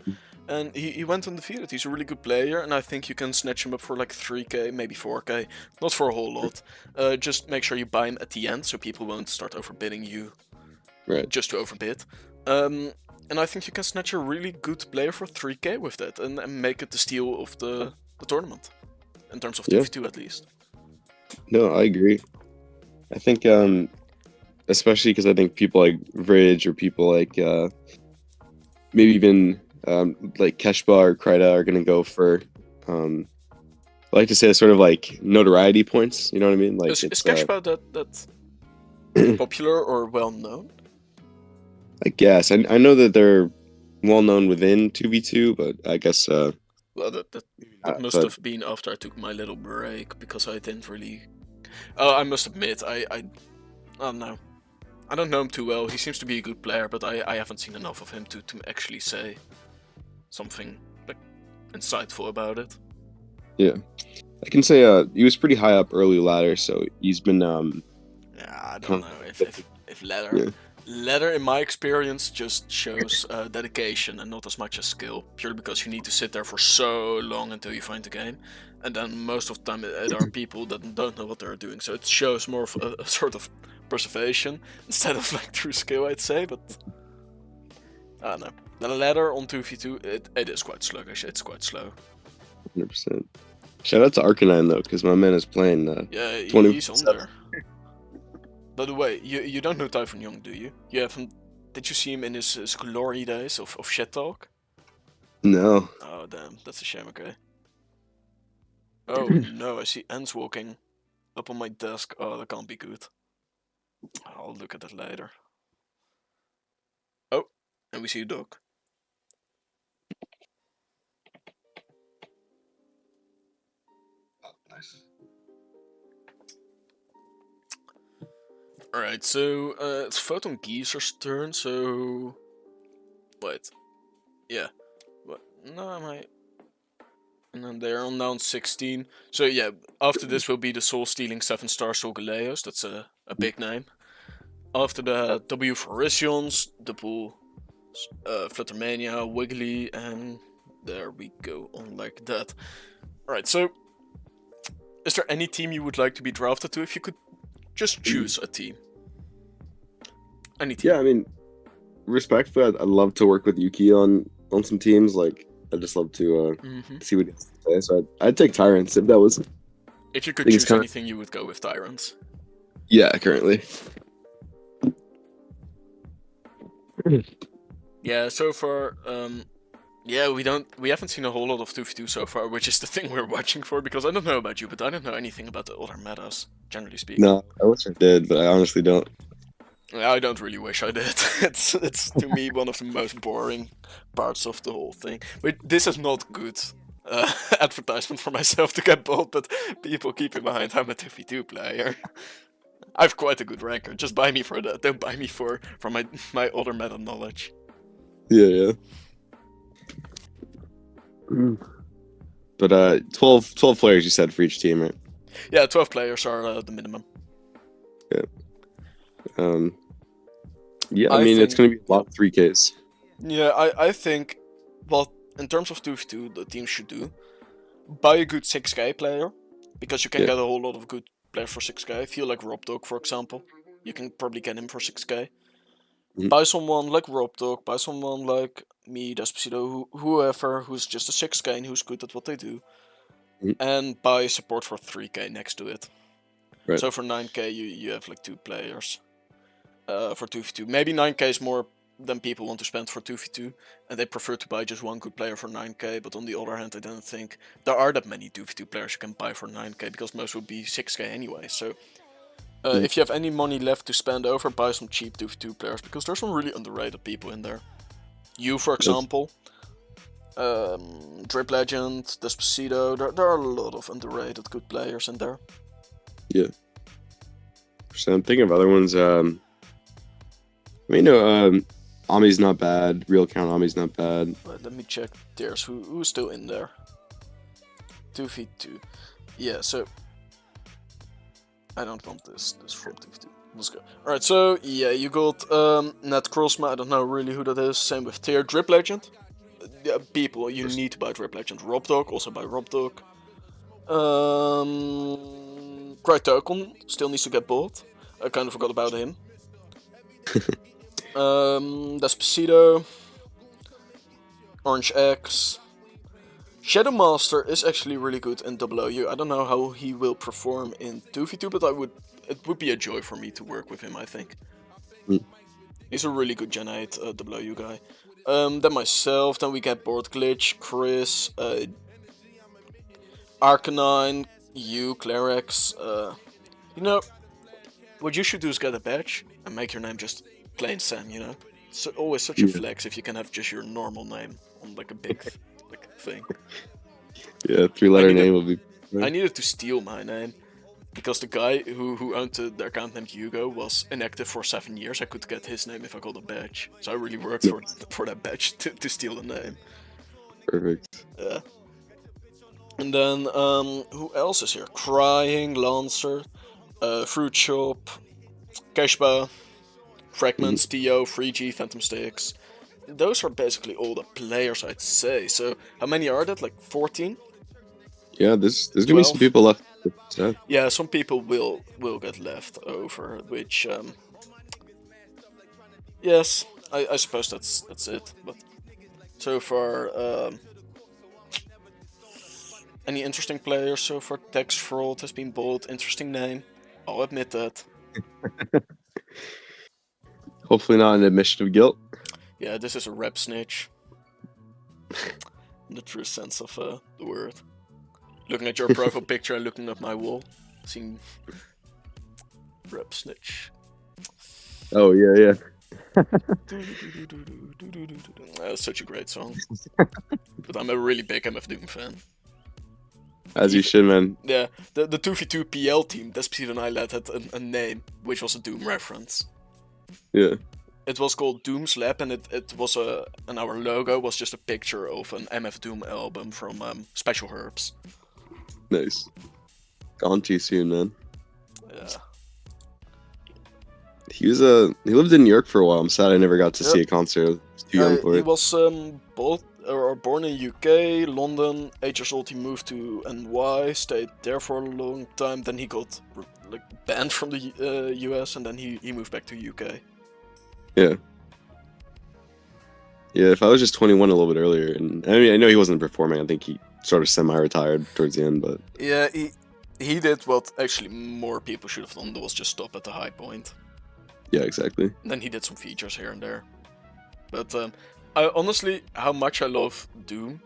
And he went undefeated. He's a really good player, and I think you can snatch him up for like 3k, maybe 4k. Not for a whole lot. Just make sure you buy him at the end, so people won't start overbidding you. Right. Just to overbid. And I think you can snatch a really good player for 3k with that, and make it the steal of the tournament. In terms of 2v2 at least. No, I agree. I think, especially because I think people like Bridge or people like maybe even like Keshba or Kryda are gonna go for I like to say sort of like notoriety points. You know what I mean? Like Is it's Cashbow that popular or well known? I guess I know that they're well known within 2v2, but I guess Well, that must but have been after I took my little break, because I didn't really... I must admit, I don't know. I don't know him too well. He seems to be a good player, but I haven't seen enough of him to actually say something like insightful about it. yeah, I can say he was pretty high up early ladder, so he's been Yeah, I don't know if ladder. Yeah. Ladder, in my experience, just shows dedication and not as much as skill. Purely because you need to sit there for so long until you find the game. And then most of the time there are people that don't know what they're doing. So it shows more of a sort of preservation instead of like true skill, I'd say. But I don't know. The ladder on 2v2, it is quite sluggish. It's quite slow. 100%. Shout out to Arcanine though, because my man is playing. Yeah, 20. he's on there. By the way, you don't know Typhon Young, do you? You haven't... Did you see him in his glory days of Shed Talk? No. Oh, damn. That's a shame, okay. Oh, no, I see ants walking up on my desk. Oh, that can't be good. I'll look at that later. Oh, and we see a dog. Oh, nice. Alright, so it's Photon Geezer's turn, so... Wait. Yeah. What? No, am I... And then they're on down 16. So yeah, after this will be the Soul Stealing 7-star Solgaleos. That's a big name. After that, W for Orisions, double Fluttermania, Wiggly, and there we go on like that. Alright, so is there any team you would like to be drafted to if you could just choose a team? Any team? Yeah, I mean, respectfully, I'd love to work with Yuki on some teams. Like, I'd just love to see what he has to say. So I'd take Tyrants if that was. If you could choose anything, you would go with Tyrants. Yeah, currently. Yeah, so far, yeah, we haven't seen a whole lot of 2v2 so far, which is the thing we're watching for, because I don't know about you, but I don't know anything about the other metas, generally speaking. No, I wish I did, but I honestly don't. I don't really wish I did. It's to me one of the most boring parts of the whole thing. But this is not good advertisement for myself to get bold, but people keep in mind I'm a 2v2 player. I have quite a good record. Just buy me for that. Don't buy me for my other meta knowledge. Yeah. But 12 players you said for each team, right? Yeah, 12 players are the minimum. Yeah. Yeah, I I mean, it's think, going to be a lot of 3Ks. yeah, I think what in terms of 2v2 the team should do, buy a good 6k player, because you can Yeah. get a whole lot of good players for 6k. I feel like Rob Dog, for example, you can probably get him for 6k. Mhm. Buy someone like Rob Dog, buy someone like me, Despacito, whoever who's just a 6k and who's good at what they do, Mhm. and buy support for 3k next to it. Right. So for 9k you have like 2 players. For 2v2. Maybe 9k is more than people want to spend for 2v2, and they prefer to buy just one good player for 9k, but on the other hand, I don't think there are that many 2v2 players you can buy for 9k, because most would be 6k anyway, so Mhm. if you have any money left to spend over, buy some cheap 2v2 players, because there's some really underrated people in there. You, for example, Drip Legend, Despacito, there are a lot of underrated good players in there. Yeah. So I'm thinking of other ones. I mean, no, Ami's not bad. Real count Ami's not bad. Let me check theirs, who's still in there. 2v2. Yeah, so I don't want this from 2v2. Let's go. Alright, so yeah, you got Nat Crossma, I don't know really who that is. Same with Tier. Drip Legend. Yeah, people, you need to buy Drip Legend. Rob Dog, also buy Rob Dog. Crytocon still needs to get bought. I kind of forgot about him. Despacito. Orange X. Shadow Master is actually really good in WU. I don't know how he will perform in 2v2, but it would be a joy for me to work with him, I think. Mm. He's a really good Gen 8 WU guy. Then myself, then we get Board Glitch, Chris, Arcanine, you, Clarex. You know, what you should do is get a badge and make your name just plain Sam, you know? It's always such a Yeah. flex if you can have just your normal name on like a big like thing. Yeah, 3-letter name will be. I needed to steal my name, because the guy who owned the account named Hugo was inactive for 7 years. I could get his name if I got a badge. So I really worked for that badge to steal the name. Perfect. Yeah. And then, who else is here? Crying, Lancer, Fruit Shop, Keshba, Fragments, Dio, 3G, Phantom Sticks. Those are basically all the players, I'd say. So, how many are that? Like 14? Yeah, there's gonna be some 12? people left. So, Yeah, some people will get left over, which yes, I suppose that's it. But so far, any interesting players so far? Tax Fraud has been bought. Interesting name. I'll admit that. hopefully not an admission of guilt. Yeah, this is a rep snitch. In the true sense of the word. Looking at your profile picture and looking at my wall, seeing rep snitch. Oh yeah. That's such a great song. But I'm a really big MF Doom fan. As you should, man. Yeah, the 2v2 PL team, Despacito and I had a name, which was a Doom reference. Yeah. It was called Doom's Lab, and it was and our logo was just a picture of an MF Doom album from Special Herbs. Nice. Gone too soon, man. Yeah. He lived in New York for a while. I'm sad I never got to see a concert. I was too young for He it. was born in UK, London. 8 years old, he moved to NY, stayed there for a long time. Then he got like banned from the US, and then he moved back to UK. Yeah. Yeah, if I was just 21 a little bit earlier, and I mean, I know he wasn't performing. I think he sort of semi-retired towards the end, but Yeah, he did what actually more people should have done. That was just stop at the high point. yeah, exactly. And then he did some features here and there. But I honestly, how much I love Doom,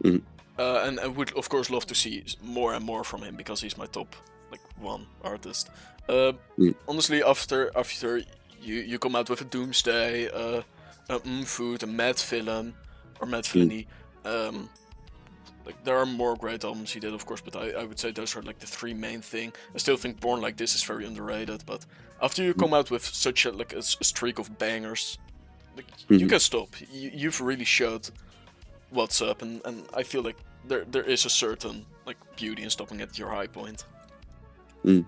and I would of course love to see more and more from him, because he's my top like one artist. Honestly, after you come out with a Doomsday, a Food, a Mad Villain, or Mad Villainy, like there are more great albums he did, of course, but I would say those are like the three main thing. I still think Born Like This is very underrated, but after you come out with such a streak of bangers, like, you can stop. You've really showed what's up, and I feel like there is a certain like beauty in stopping at your high point. Mm.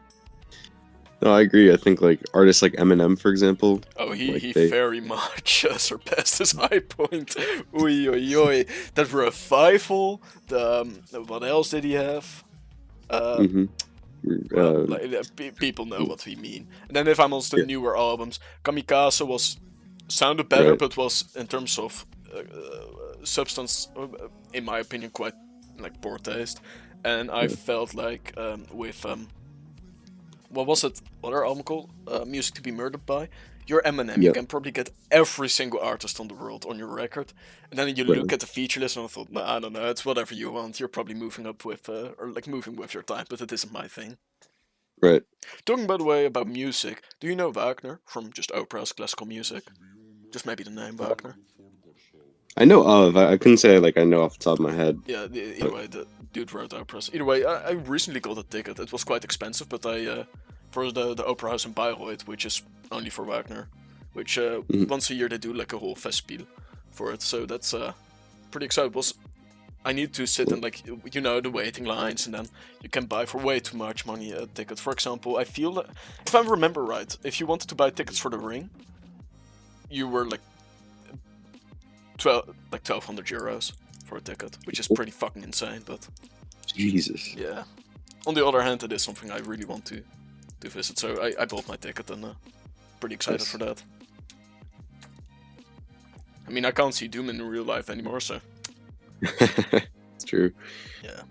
No, I agree. I think like artists like Eminem, for example, Oh, like he they. very much surpassed his high point. Oi, oi, oi. That revival. The what else did he have? Hmm. Well, like, people know what we mean. And then if I'm on the Yeah, newer albums, Kamikaze was sounded better, right. but was in terms of substance, in my opinion, quite like poor taste. And I Yeah, felt like with what was it? Other album called Music to Be Murdered By. You're Eminem. You yeah, can probably get every single artist on the world on your record, and then you right, look at the feature list, and I thought, nah, I don't know. It's whatever you want. You're probably moving up with, or like moving with your time, but it isn't my thing. right. Talking, by the way, about music, do you know Wagner from just operas, classical music? Just maybe the name Wagner. I know of. I couldn't say like I know off the top of my head. Yeah, either But way, the dude wrote operas. Either way, I recently got a ticket. It was quite expensive, but for the Opera House in Bayreuth, which is only for Wagner, which mhm, once a year they do like a whole festspiel for it. So that's pretty exciting. I need to sit in cool. like the waiting lines, and then you can buy for way too much money a ticket. For example, I feel that if I remember right, if you wanted to buy tickets for the Ring, you were like 1,200 euros for a ticket, which is pretty fucking insane. But Jesus. yeah, on the other hand, it is something I really want to visit. So I bought my ticket and pretty excited for Nice. that. I mean, I can't see Doom in real life anymore, so It's true. yeah.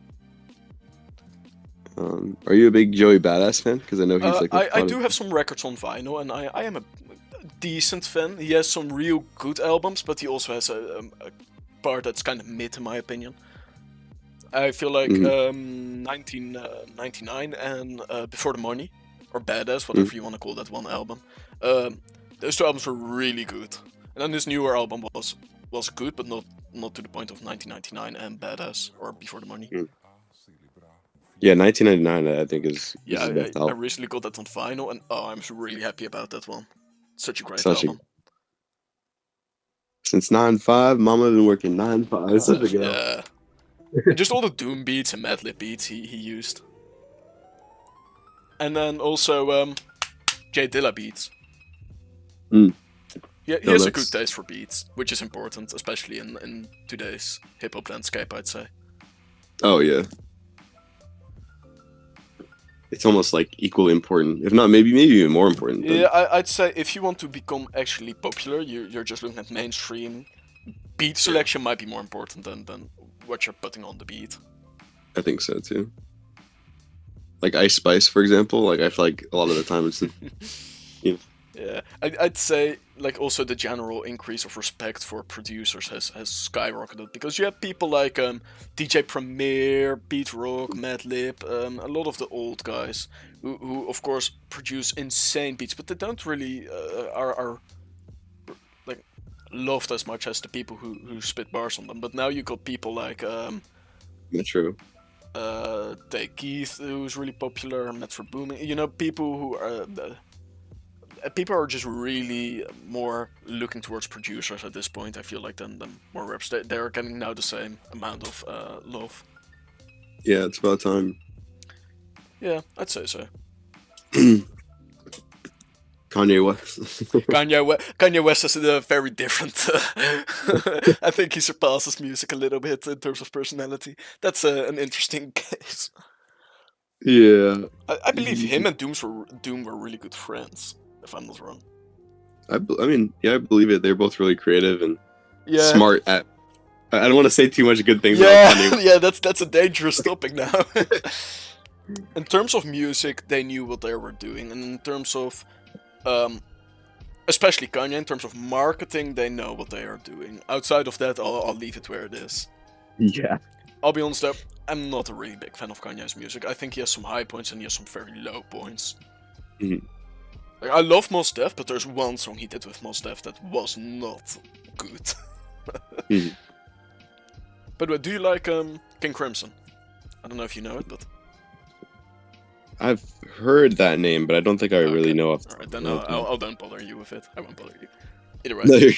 Are you a big Joey Badass fan? Because I know he's like a I lot of. do have some records on vinyl, and I am a decent fan. He has some real good albums, but he also has a part that's kind of mid, in my opinion. I feel like Mhm, 1999 and Before the Money, or Badass, mhm. whatever you want to call that one album. Um, those two albums were really good. And then this newer album was good, but not to the point of 1999 and Badass or Before the Money. Mm. Yeah, 1999 I think is Yeah, his best I album. recently got that on vinyl, and oh, I'm really happy about that one. Such a great Such a album. since 9-5, Mama been working 9-5. It's such a good album. Yeah, and just all the doom beats and madlib beats he used, and then also Jay Dilla beats. Mm. Yeah, he No, has a good that's taste for beats, which is important, especially in today's hip hop landscape, I'd say. oh yeah. It's almost like equally important, if not maybe even more important Yeah, than I'd say if you want to become actually popular, you're just looking at mainstream. Beat yeah. selection might be more important than what you're putting on the beat. I think so too. Like Ice Spice, for example. Like I feel like a lot of the time it's the you know, Yeah, I'd say like also the general increase of respect for producers has skyrocketed because you have people like DJ Premier, Beat Rock, Madlib, a lot of the old guys who of course produce insane beats, but they don't really are like loved as much as the people who spit bars on them. But now you got people like Metro. Take Keith, who's really popular, Metro Booming. You know, people who are people are just really more looking towards producers at this point. I feel like than more reps. They're getting now the same amount of love. Yeah, it's about time. Yeah, I'd say so. Kanye West. Kanye West is a very different. I think he surpasses music a little bit in terms of personality. That's an interesting case. Yeah. I believe him and Doom were really good friends, if I'm not wrong. I mean, yeah, I believe it. They're both really creative and Yeah, smart at. I don't want to say too much good things about yeah, Kanye. yeah. That's a dangerous topic now. In terms of music, they knew what they were doing, and in terms of, especially Kanye, in terms of marketing, they know what they are doing. Outside of that, I'll leave it where it is. Yeah. I'll be honest though, I'm not a really big fan of Kanye's music. I think he has some high points and he has some very low points. Mhm. Like, I love Mos Def, but there's one song he did with Mos Def that was not good. Mhm. By the way, do you like King Crimson? I don't know if you know it, but I've heard that name, but I don't think I really okay. know off. Alright, then No, I'll don't bother you with it. I won't bother you. Either way. no,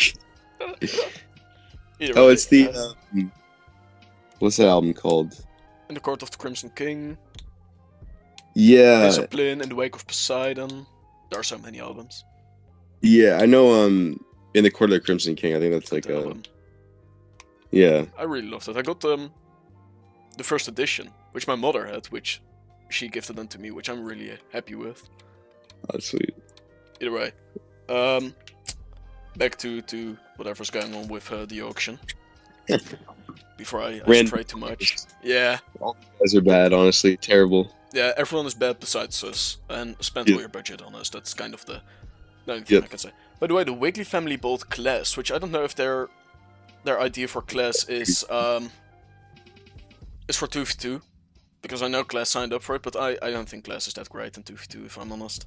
Either oh, way. it's the What's that album called? In the Court of the Crimson King, Yeah, Discipline, In the Wake of Poseidon. There are so many albums. yeah, I know. In the Court of the Crimson King, I think that's like a album. yeah. I really loved it. I got the first edition, which my mother had, which she gifted them to me, which I'm really happy with. Oh, sweet. Either way, back to whatever's going on with the auction. Before I stray too much. Yeah. All you guys are bad, honestly. Terrible. Yeah, everyone is bad besides us, and spend all your budget on us. That's kind of the only thing I can say. By the way, the Wiggly family bought Class, which I don't know if their idea for Class is for 2v2, because I know Class signed up for it, but I don't think Class is that great in 2v2, if I'm honest.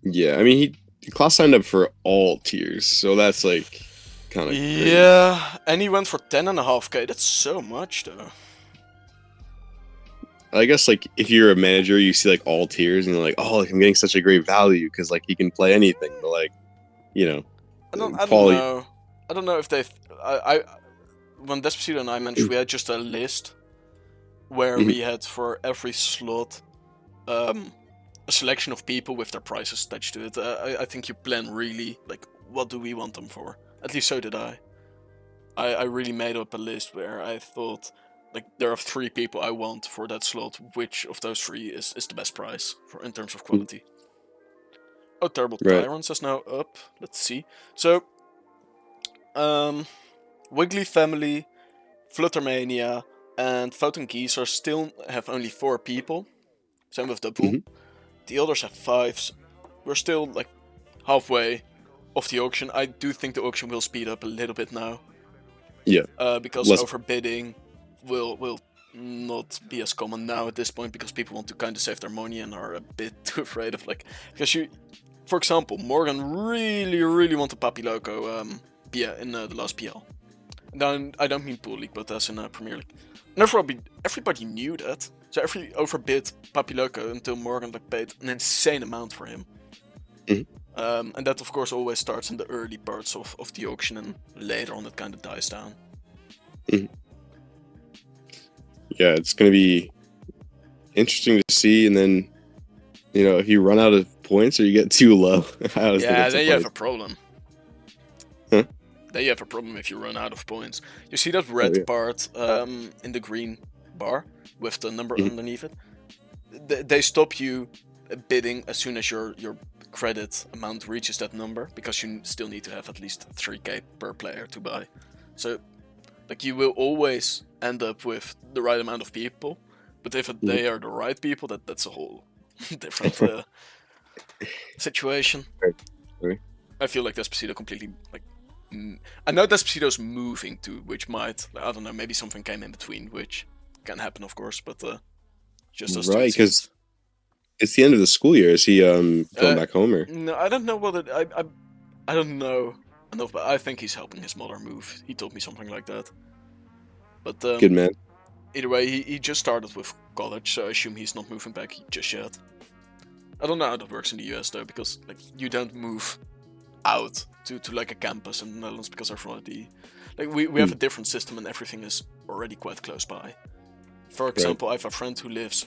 Yeah, I mean, Klaus signed up for all tiers, so that's like kind of yeah, and he went for 10.5k. That's so much, though. I guess like if you're a manager, you see like all tiers, and you're like, oh, like, I'm getting such a great value because like he can play anything. But like, you know, I don't know. I don't know if they. When Despacito and I mentioned, we had just a list where we had for every slot a selection of people with their prices attached to it. I think you plan really like what do we want them for. At least so did I. I really made up a list where I thought like there are 3 people I want for that slot. Which of those 3 is the best price for in terms of quality? Oh, Terrible Tyrants is now up. Let's see. So, Wiggly Family, Fluttermania, and Photon Geezer still have only 4 people. Same with Dabu. The others have 5s. We're still like halfway of the auction. I do think the auction will speed up a little bit now. Yeah. Because overbidding will not be as common now at this point, because people want to kind of save their money and are a bit too afraid of like, because you, for example, Morgan really wanted Papi Loco in the last PL. And I don't mean Pool League, but as in Premier League. And everybody knew that. So every overbid Papi Loco until Morgan like paid an insane amount for him. And that of course always starts in the early parts of the auction, and later on it kind of dies down. Yeah, it's going to be interesting to see, and then, you know, if you run out of points or you get too low. Yeah, then you have a problem. Huh? Then you have a problem if you run out of points. You see that red part in the green bar with the number underneath it? They stop you bidding as soon as your credit amount reaches that number, because you still need to have at least 3k per player to buy. So like you will always end up with the right amount of people, but if they are the right people, that's a whole different situation. I feel like Despacito completely like. I know Despacito's moving to, which might, I don't know, maybe something came in between, which can happen, of course, but just as right, because it's the end of the school year. Is he going back home or? No, I don't know what it. I don't know enough, but I think he's helping his mother move. He told me something like that. But good man. Either way, he just started with college, so I assume he's not moving back just yet. I don't know how that works in the US though, because like you don't move out to like a campus in the Netherlands because of already like we have a different system and everything is already quite close by. For example, I have a friend who lives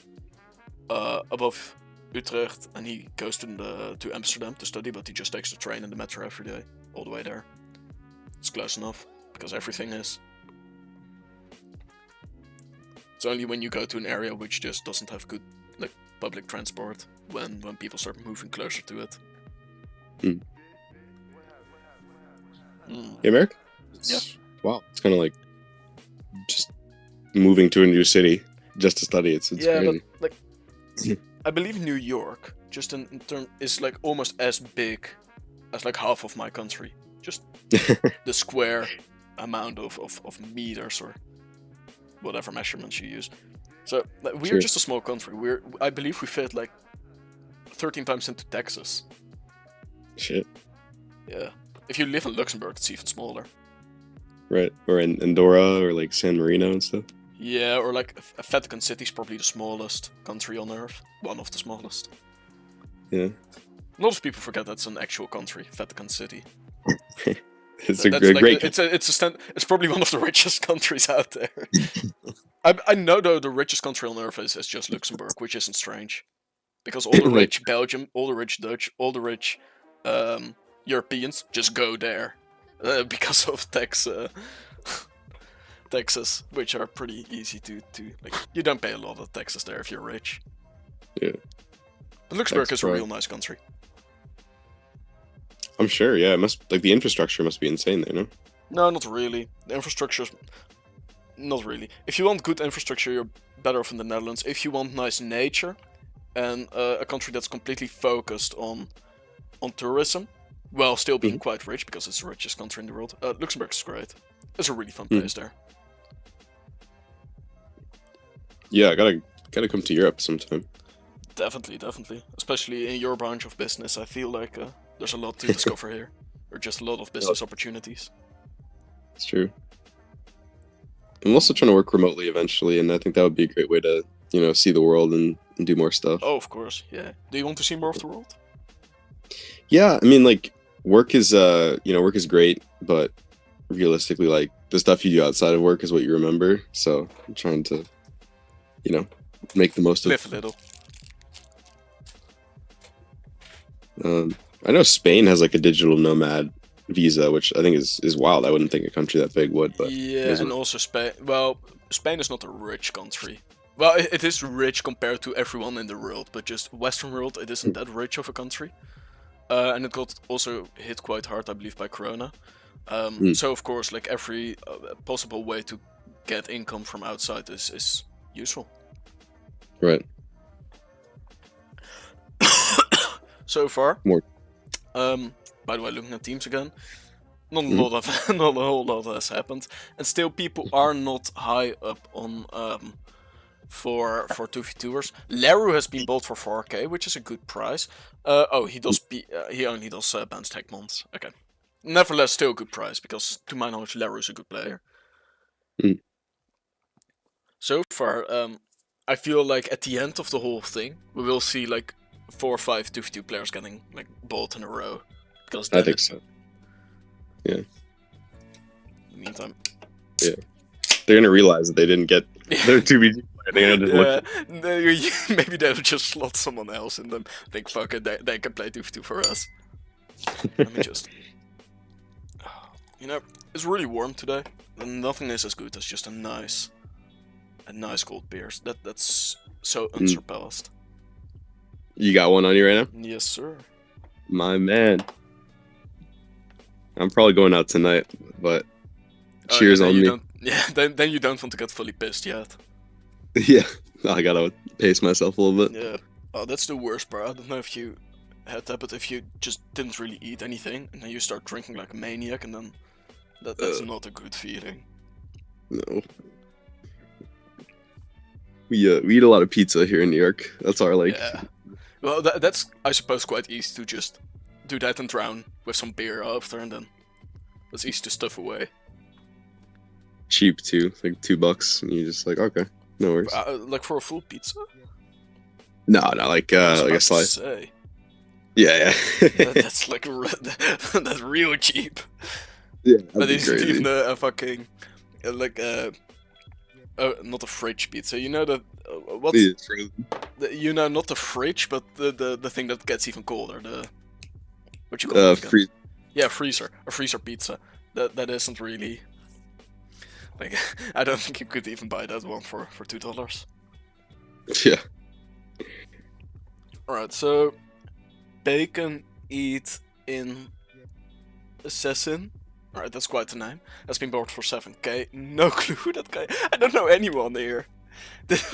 above Utrecht, and he goes to Amsterdam to study, but he just takes the train and the metro every day all the way there. It's close enough because everything is. It's only when you go to an area which just doesn't have good like public transport when people start moving closer to it. Hey, Merrick? Yeah. Wow, it's kind of like just moving to a new city just to study. It's yeah, crazy. But like I believe New York, just in term, is like almost as big as like half of my country. Just the square amount of meters or whatever measurements you use. So like, we're just a small country. I believe we fit like 13 times into Texas. Shit. Yeah. If you live in Luxembourg, it's even smaller. Right. Or in Andorra or like San Marino and stuff. Yeah, or like Vatican City is probably the smallest country on Earth. One of the smallest. Yeah. A lot of people forget that's an actual country, Vatican City. It's a That's like great. it's probably one of the richest countries out there. I know though the richest country on earth is just Luxembourg, which isn't strange, because all the Right. rich Belgium, all the rich Dutch, all the rich Europeans just go there because of taxes, which are pretty easy to like. You don't pay a lot of taxes there if you're rich. Yeah. But Luxembourg Tax is a real fraud. nice country. I'm sure. Yeah, it must like the infrastructure must be insane there. No. No, not really. The infrastructure's not really. If you want good infrastructure, you're better off in the Netherlands. If you want nice nature and a country that's completely focused on tourism, while still being quite rich because it's the richest country in the world, Luxembourg's great. It's a really fun place there. Yeah, I gotta come to Europe sometime. Definitely. Especially in your branch of business, I feel like there's a lot to discover here. Or just a lot of business opportunities. It's true. I'm also trying to work remotely eventually, and I think that would be a great way to, see the world and do more stuff. Oh, of course, yeah. Do you want to see more of the world? Yeah, I mean, like, work is great, but realistically, like, the stuff you do outside of work is what you remember. So I'm trying to, make the most of Live a little. I know Spain has like a digital nomad visa, which I think is wild. I wouldn't think a country that big would, but yeah, and also Spain. Well, Spain is not a rich country. Well, it is rich compared to everyone in the world, but just Western world, it isn't that rich of a country. And it got also hit quite hard, I believe, by Corona. So of course, like every possible way to get income from outside is useful. Right. So far. More. By the way, looking at teams again, not a whole lot has happened, and still people are not high up on for 2v2ers. Leru has been bought for 4k, which is a good price. He only does bans tech months. Okay, nevertheless, still a good price because to my knowledge, Leru is a good player. So far, I feel like at the end of the whole thing, we will see like 4 or 5 2v2 players getting like bought in a row. Because I think so. Yeah. In the meantime. Yeah. They're gonna realize that they didn't get their 2v2 player. They're gonna just maybe they'll just slot someone else and then think, fuck it, they can play 2v2 for us. Let me just... it's really warm today. And nothing is as good as just a nice cold beer. That's so unsurpassed. You got one on you right now? Yes, sir. My man. I'm probably going out tonight, but cheers on me. Then you don't want to get fully pissed yet. Yeah, I gotta pace myself a little bit. Yeah. Oh, that's the worst part. I don't know if you had that, but if you just didn't really eat anything and then you start drinking like a maniac, and then that's not a good feeling. No. We eat a lot of pizza here in New York. That's our like. Yeah. Well, that's I suppose quite easy to just do that and drown with some beer after, and then that's easy to stuff away. Cheap too, like $2, and you're just like, okay, no worries. Like for a full pizza? No, like a slice. Say. Yeah. That's like that's real cheap. Yeah, but it's even a fucking not a fridge pizza. You know that what? Not the fridge, but the thing that gets even colder. What you call it? Yeah, freezer. A freezer pizza. That isn't really like. I don't think you could even buy that one for $2. Yeah. Alright, so Bacon Eat in Assassin. Alright, that's quite the name. Has been bought for 7k. No clue who that guy. I don't know anyone here.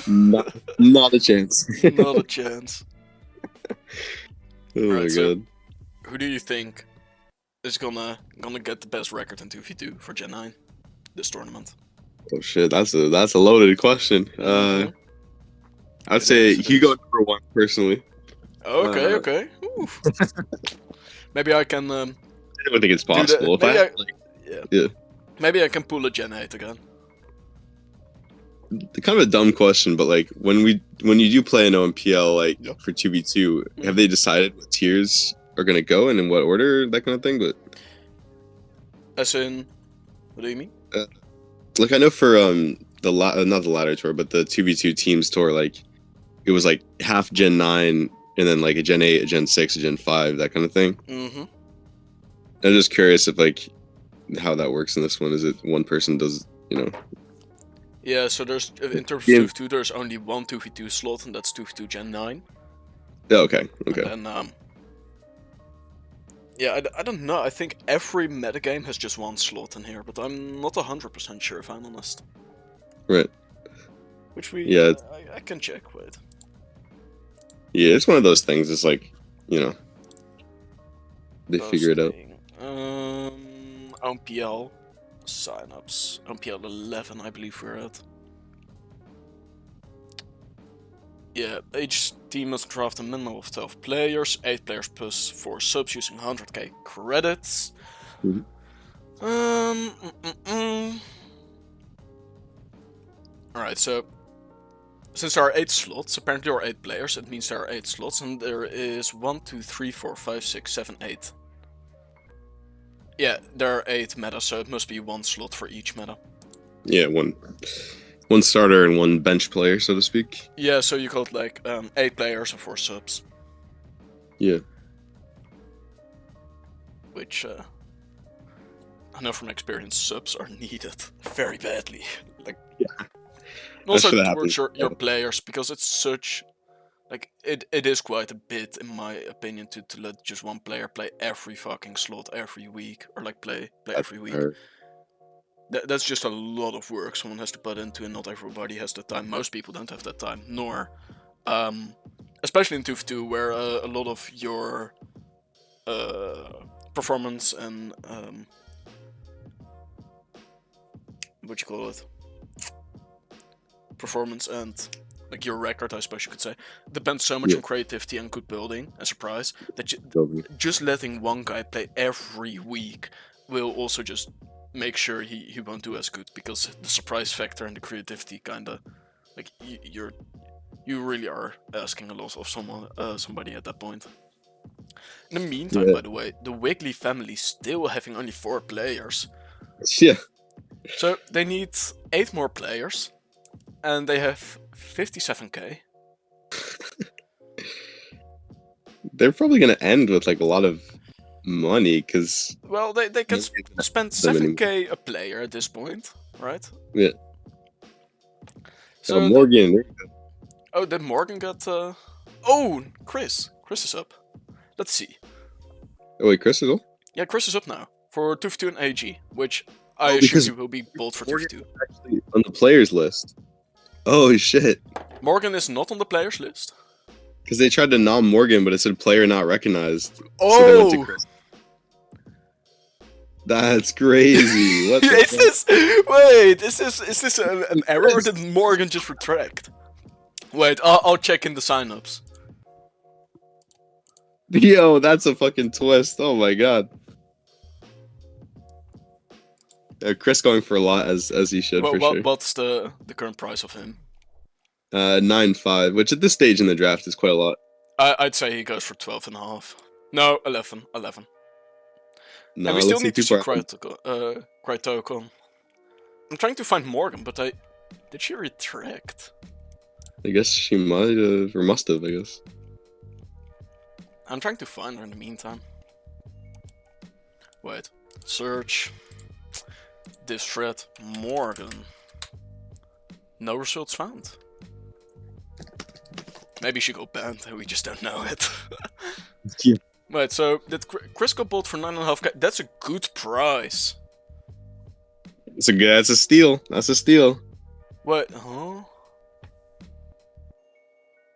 Not a chance. Not a chance. Oh my god. Who do you think is gonna get the best record in 2v2 for Gen 9 this tournament? Oh shit, that's a loaded question. I'd say Hugo #1 personally. Okay. Maybe I can. I don't think it's possible. Maybe I can pull a Gen 8 again. Kind of a dumb question, but like when you do play an OMPL like for 2v2, have they decided what tiers are gonna go and in what order, that kind of thing? But As in, what do you mean? Like I know for not the ladder tour, but the 2v2 teams tour, like it was like half Gen 9 and then like a Gen 8, a Gen 6, a Gen 5, that kind of thing. Mm-hmm. I'm just curious if like how that works in this one. Is it one person does, you know? Yeah, so there's in terms of Yeah. 2v2, there's only one 2v2 slot, and that's 2v2 Gen 9. Oh, okay. And Okay. then, yeah, I don't know. I think every metagame has just one slot in here, but I'm not 100% sure if I'm honest. Right. Which we, Yeah. I can check, wait. Yeah, it's one of those things. It's like, you know, they figure it out. OMPL signups. OMPL 11, I believe we're at. Yeah, each team must draft a minimum of 12 players, 8 players plus 4 subs using 100k credits. Mhm. Alright, so since there are 8 slots, apparently there are 8 players, it means there are 8 slots, and there is 1, 2, 3, 4, 5, 6, 7, 8. Yeah, there are 8 meta, so it must be 1 slot for each meta. Yeah, one starter and one bench player, so to speak. Yeah, so you got like 8 players and 4 subs. Yeah. Which, I know from experience, subs are needed very badly. Like, Yeah. and also That towards happens. your players, because it's such, like, it is quite a bit, in my opinion, to let just one player play every fucking slot every week, or like play every week. That's just a lot of work someone has to put into, and not everybody has the time. Most people don't have that time, nor, especially in 2v2, where a lot of your performance and what you call it, performance and like your record, I suppose you could say, depends so much on creativity and good building and surprise that just letting one guy play every week will also just make sure he won't do as good, because the surprise factor and the creativity kinda, like, you really are asking a lot of somebody at that point. In the meantime, by the way, the Wiggly family still having only 4 players. Yeah. So they need 8 more players, and they have 57k. They're probably gonna end with like a lot of money because Well, they can spend 7k a player at this point, right? Yeah. So Morgan. Oh, did Morgan get? Oh, Chris is up. Let's see. Oh wait, Chris is up? Yeah, Chris is up now for 2v2 and AG, which I assume he will be bold for 2v2. Actually on the players list. Oh shit. Morgan is not on the players list. Because they tried to nom Morgan, but it said player not recognized. Oh! So they went to Chris. That's crazy. What is this? Wait, is this an error, or did Morgan just retract? Wait, I'll check in the signups. Yo, that's a fucking twist. Oh my god. Chris going for a lot as he should, for sure. What's the current price of him? 9.5, which at this stage in the draft is quite a lot. I'd say he goes for 12.5. No, 11. No, and we still need to see Crytocon. I'm trying to find Morgan, but did she retract? I guess she might have, or must have, I guess. I'm trying to find her in the meantime. Wait, search this thread, Morgan. No results found. Maybe she got banned and we just don't know it. Yeah. Wait, so did Chris got bought for 9.5k? That's a good price. That's a steal. That's a steal. What? Huh?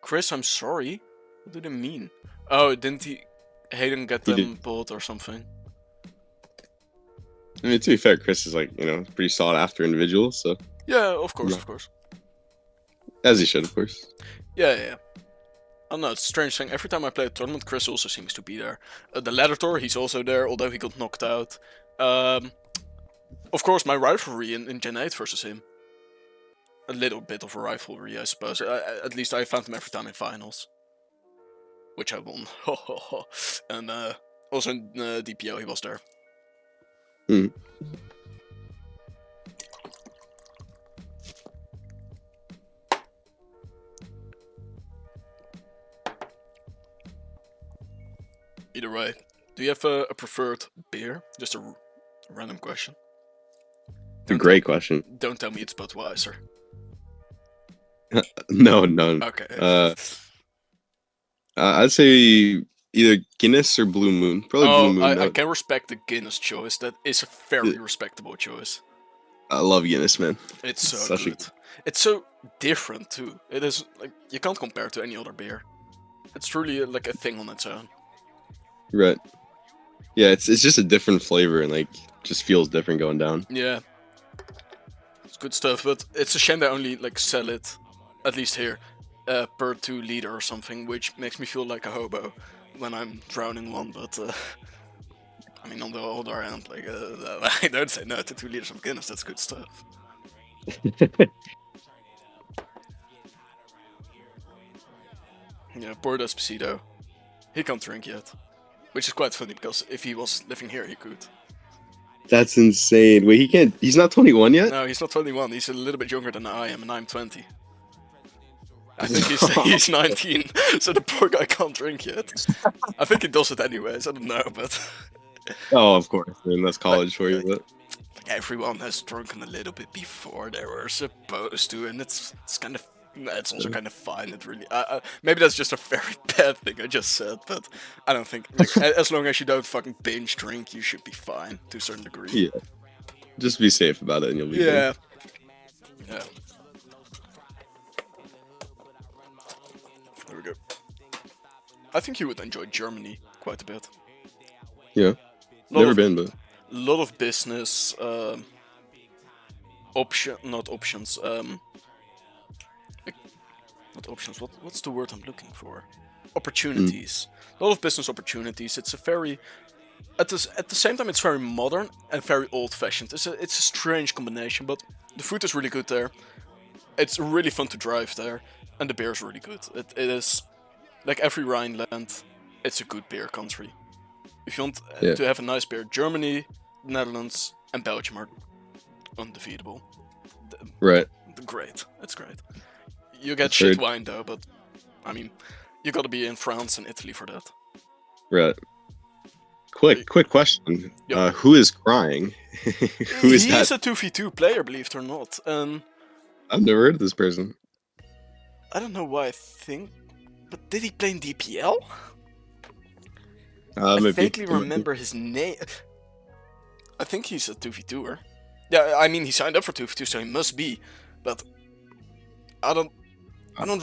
Chris, I'm sorry. What do they mean? Oh, didn't Hayden get them bought or something? I mean, to be fair, Chris is like, pretty sought after individual, so. Yeah, of course. As he should, of course. Yeah. I don't know, it's a strange thing. Every time I play a tournament, Chris also seems to be there. The ladder tour, he's also there, although he got knocked out. Of course, my rivalry in Gen 8 versus him. A little bit of a rivalry, I suppose. At least I found him every time in finals. Which I won. And also in DPO, he was there. Mm. Either way, do you have a preferred beer? Just a random question. A great question. Don't tell me it's Budweiser. No, no. Okay. I'd say either Guinness or Blue Moon. Probably Blue Oh, Moon. I can respect the Guinness choice. That is a very respectable choice. I love Guinness, man. It's so Such good. It's so different too. It is like you can't compare it to any other beer. It's truly like a thing on its own. Right. Yeah, it's just a different flavor and like just feels different going down. Yeah. It's good stuff, but it's a shame they only like sell it, at least here, per 2 liter or something, which makes me feel like a hobo when I'm drowning one. But I mean, on the other hand, like I don't say no to 2 liters of Guinness. That's good stuff. Yeah, poor Despacito. He can't drink yet, which is quite funny because if he was living here, he could. That's insane. Wait, he can't. He's not 21 yet. No, he's not 21. He's a little bit younger than I am, and I'm 20. I think he's 19, so the poor guy can't drink yet. I think he does it anyways. I don't know, but Oh, of course. I mean, that's college for you, but everyone has drunken a little bit before they were supposed to, and it's kind of. It's also kind of fine. It really. Maybe that's just a very bad thing I just said, but I don't think. Like, as long as you don't fucking binge drink, you should be fine to a certain degree. yeah. Just be safe about it, and you'll be Yeah. good. Yeah. There we go. I think you would enjoy Germany quite a bit. Yeah. Never been, but Lot of business not options. Not options. What's the word I'm looking for? Opportunities. A lot of business opportunities. It's a very at the same time it's very modern and very old-fashioned. It's a strange combination, but the food is really good there. It's really fun to drive there, and the beer is really good. It is like every Rhineland. It's a good beer country. If you want to have a nice beer, Germany, Netherlands, and Belgium are undefeatable. right. Great. It's great. You get shit wine though, but I mean, you gotta be in France and Italy for that. Right. Quick question. Yep. Who is crying? Who is that? He is a 2v2 player, believe it or not. I've never heard of this person. I don't know why I think, but did he play in DPL? I vaguely remember his name. I think he's a 2v2er. Yeah, I mean he signed up for 2v2, so he must be. But I don't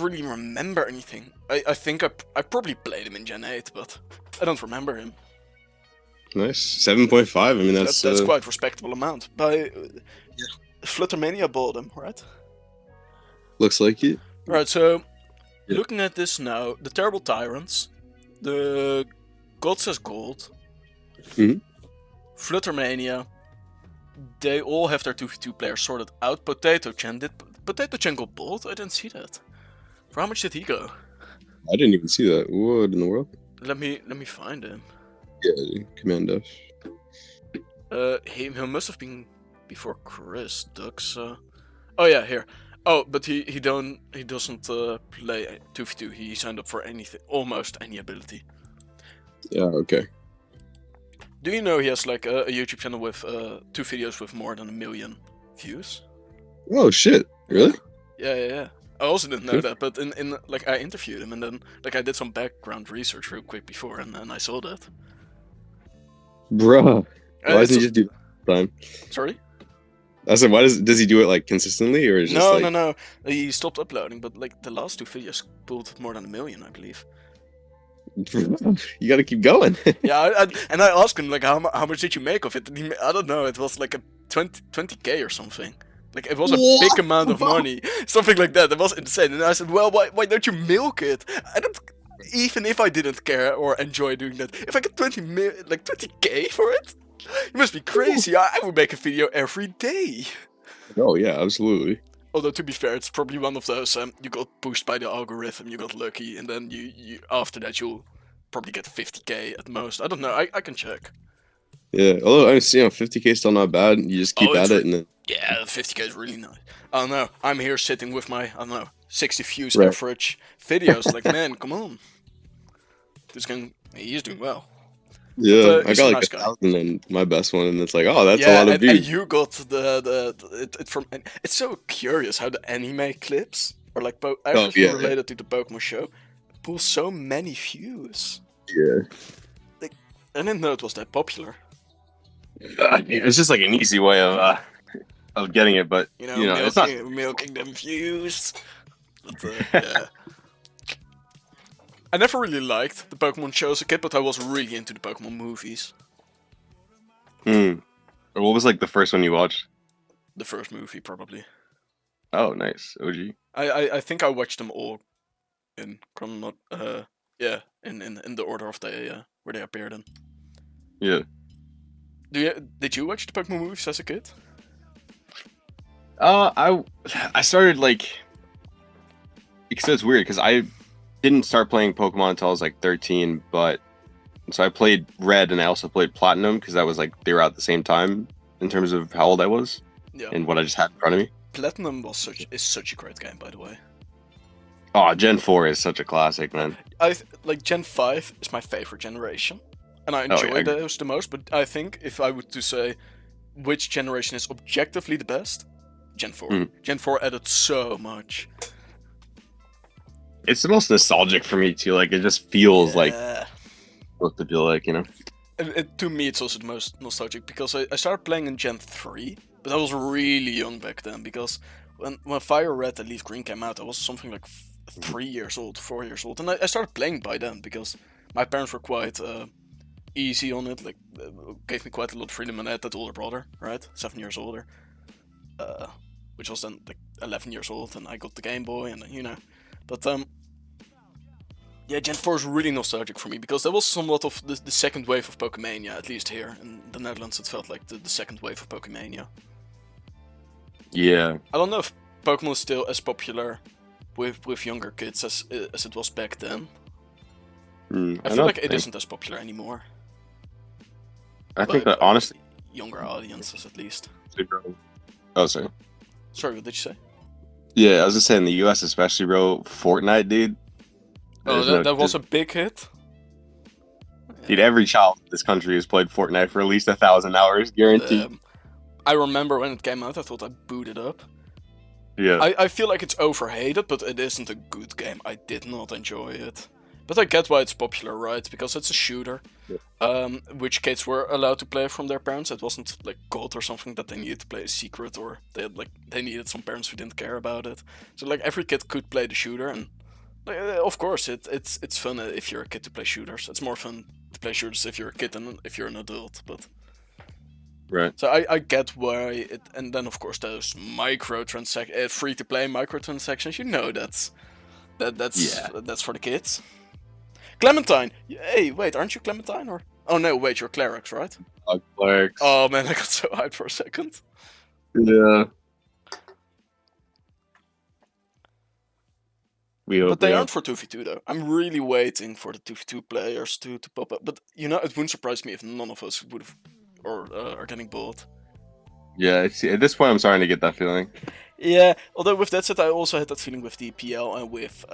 really remember anything. I think I probably played him in Gen 8, but I don't remember him. Nice. 7.5. I mean that's quite a respectable amount. By Fluttermania bought him, right? Looks like it. Right. So looking at this now, the Terrible Tyrants, the God Says Gold, Fluttermania, they all have their 2v2 players sorted out. Potato Chan got bought? I didn't see that. For how much did he go? I didn't even see that. What in the world? Let me find him. Yeah, Command F. He must have been before Chris Dux. Oh yeah, here. Oh, but he doesn't play 2v2. He signed up for anything, almost any ability. Yeah. Okay. Do you know he has like a YouTube channel with 2 videos with more than 1 million views? Oh shit! Really? Yeah. I also didn't know that, but in like I interviewed him and then like I did some background research real quick before, and then I saw that. Bruh. Why doesn't he just do that time? Sorry? I said, why does he do it like consistently, or is just like... No. He stopped uploading, but like the last 2 videos pulled more than 1 million, I believe. You gotta keep going. Yeah, and I asked him like how much did you make of it? And I don't know. It was like a 20k or something. Like it was a big amount of money, something like that. It was insane. And I said, well, why don't you milk it? I don't. Even if I didn't care or enjoy doing that, if I get 20k for it, you must be crazy. I would make a video every day. Oh yeah, absolutely. Although to be fair, it's probably one of those you got pushed by the algorithm, you got lucky, and then you after that you'll probably get 50k at most. I don't know. I can check. Yeah. Although I see, 50K is still not bad. You just Oh, keep at it, and then yeah, 50K is really nice. I don't know. I'm here sitting with my, I don't know, 60 views right. average videos. Like, man, come on. He's doing well. But Yeah, I he's a got like nice guy. 1,000 in my best one, and it's like, oh, that's a Yeah, lot of and views. you got it from. And it's so curious how the anime clips or like Oh everything yeah, related to the Pokemon show pulls so many views. yeah. Like, I didn't know it was that popular. It's just like an easy way of getting it, but You know, it's not. milking them views. But yeah, I never really liked the Pokemon show as a kid, but I was really into the Pokemon movies. Hmm. What was like the first one you watched? The first movie, probably. Oh, nice. OG. I think I watched them all in yeah, in the order of the where they appeared in. Yeah. Did you watch the Pokemon movies as a kid? I started like because it's weird because I didn't start playing Pokemon until I was like 13, but so I played Red and I also played Platinum because that was like they were at the same time in terms of how old I was Yeah. and what I just had in front of me. Platinum is such a great game, by the way. Oh, Gen 4 is such a classic, man. Like Gen 5 is my favorite generation, and I Oh, enjoy yeah. those the most. But I think if I were to say which generation is objectively the best, Gen 4. Gen 4 added so much. It's the most nostalgic for me too. Like it just feels like Yeah. what to feel like, To me, it's also the most nostalgic because I started playing in Gen 3, but I was really young back then because when Fire Red and Leaf Green came out, I was something like 3 years old, 4 years old, and I started playing by then because my parents were quite easy on it, like gave me quite a lot of freedom, and I had that older brother, right, 7 years older, which was then like 11 years old, and I got the Game Boy, and but yeah, Gen 4 is really nostalgic for me because that was somewhat of the second wave of Pokemania, at least here in the Netherlands. It felt like the second wave of Pokemania. Yeah. I don't know if Pokemon is still as popular with younger kids as it was back then. I feel like it isn't as popular anymore. I think that honestly, younger audiences at least. Oh, sorry. Sorry, what did you say? Yeah, I was just saying in the U.S. especially, bro. Fortnite, dude. Oh, that was a big hit. Dude, every child in this country has played Fortnite for at least 1,000 hours, guaranteed. I remember when it came out, I thought I booted up. Yeah. I feel like it's overhated, but it isn't a good game. I did not enjoy it. But I get why it's popular, right? Because it's a shooter, which kids were allowed to play from their parents. It wasn't like COD or something that they needed to play a secret, or they needed some parents who didn't care about it. So like every kid could play the shooter, and of course it's fun if you're a kid to play shooters. It's more fun to play shooters if you're a kid than if you're an adult, but. Right. So I get why it, and then of course those microtransactions, free to play microtransactions. That's for the kids. Clementine, hey, wait, aren't you Clementine or? Oh no, wait, you're Clerics, right? Clerics. Oh man, I got so hyped for a second. Yeah. But they aren't for 2v2 though. I'm really waiting for the 2v2 players to pop up. But it wouldn't surprise me if none of us would have or are getting bought. Yeah, at this point I'm starting to get that feeling. Yeah, although with that said, I also had that feeling with the PL and with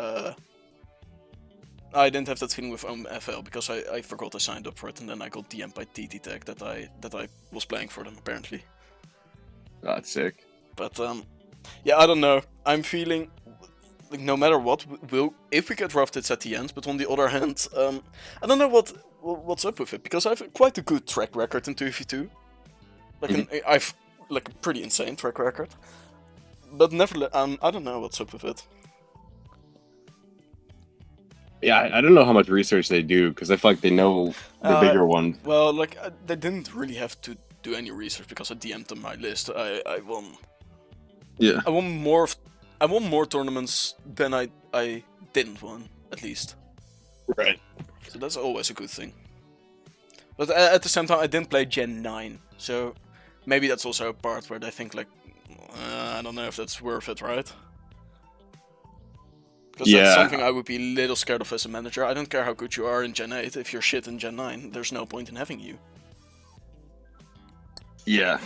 I didn't have that feeling with OMPL because I forgot I signed up for it, and then I got DM'd by TT Tech that I was playing for them apparently. That's sick. But yeah, I don't know. I'm feeling like no matter what, if we get drafted, it's at the end. But on the other hand, I don't know what's up with it because I have quite a good track record in 2v2. Like I've like a pretty insane track record. But nevertheless, I don't know what's up with it. Yeah, I don't know how much research they do because I feel like they know the bigger ones. Well, like they didn't really have to do any research because I DM'd them my list. I won. Yeah. I won more tournaments than I didn't win, at least. Right. So that's always a good thing. But at the same time, I didn't play Gen 9, so maybe that's also a part where they think like, I don't know if that's worth it, right? Because that's something I would be a little scared of as a manager. I don't care how good you are in Gen 8, if you're shit in Gen 9, there's no point in having you. Yeah,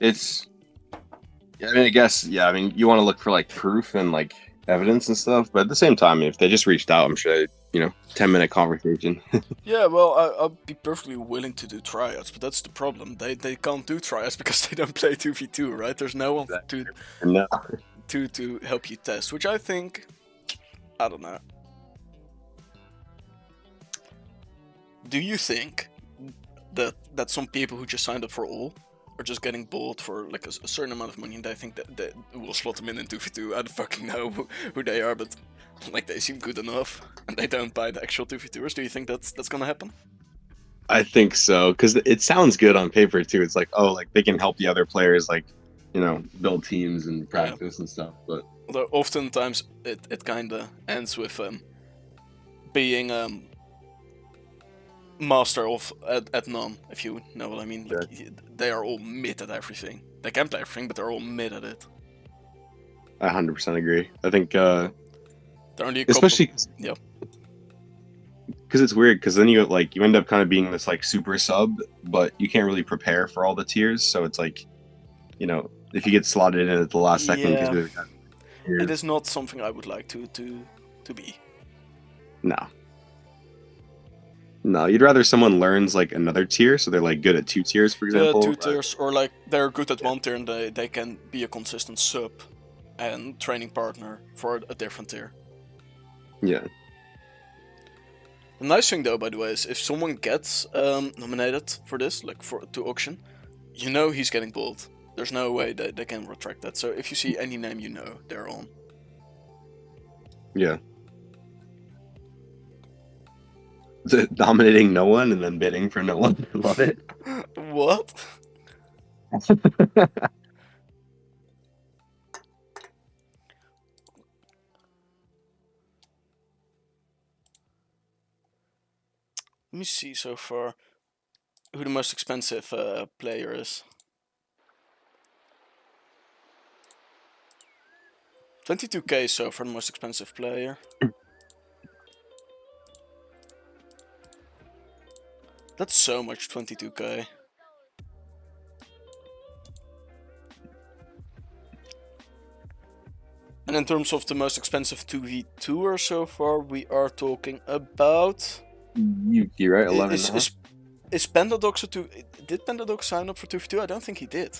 it's. I mean, I guess. Yeah, I mean, you want to look for like proof and like evidence and stuff, but at the same time, if they just reached out, I'm sure 10-minute conversation. Yeah, well, I'll be perfectly willing to do tryouts, but that's the problem. They can't do tryouts because they don't play 2v2, right? There's no one No. to help you test, which I think, I don't know. Do you think that some people who just signed up for all are just getting bought for like a certain amount of money, and they think that will slot them in 2v2? I don't fucking know who they are, but like they seem good enough, and they don't buy the actual 2v2ers. Do you think that's gonna happen? I think so because it sounds good on paper too. It's like, oh, like they can help the other players, like build teams and practice and stuff. But although oftentimes it kind of ends with being master of at none, if you know what I mean. Like they are all mid at everything. They can play everything, but they're all mid at it. I 100% agree. I think, they're only a especially, yeah, because it's weird. Because then you end up kind of being this like super sub, but you can't really prepare for all the tiers. So it's like, if you get slotted in at the last second, yeah. It is not something I would like to be. No. No, you'd rather someone learns like another tier, so they're like good at 2 tiers, for example. Yeah, 2 tiers, or like they're good at 1 tier and they can be a consistent sub and training partner for a different tier. Yeah. The nice thing though, by the way, is if someone gets nominated for this, like to auction, he's getting bought. There's no way that they can retract that. So if you see any name they're on. Yeah. Dominating no one and then bidding for no one. Love it. What? Let me see so far who the most expensive player is. 22k so far, the most expensive player. That's so much, 22k. And in terms of the most expensive 2v2er so far, we are talking about Yuki, right? 11. Is Pandadox did Pandadox sign up for 2v2? I don't think he did.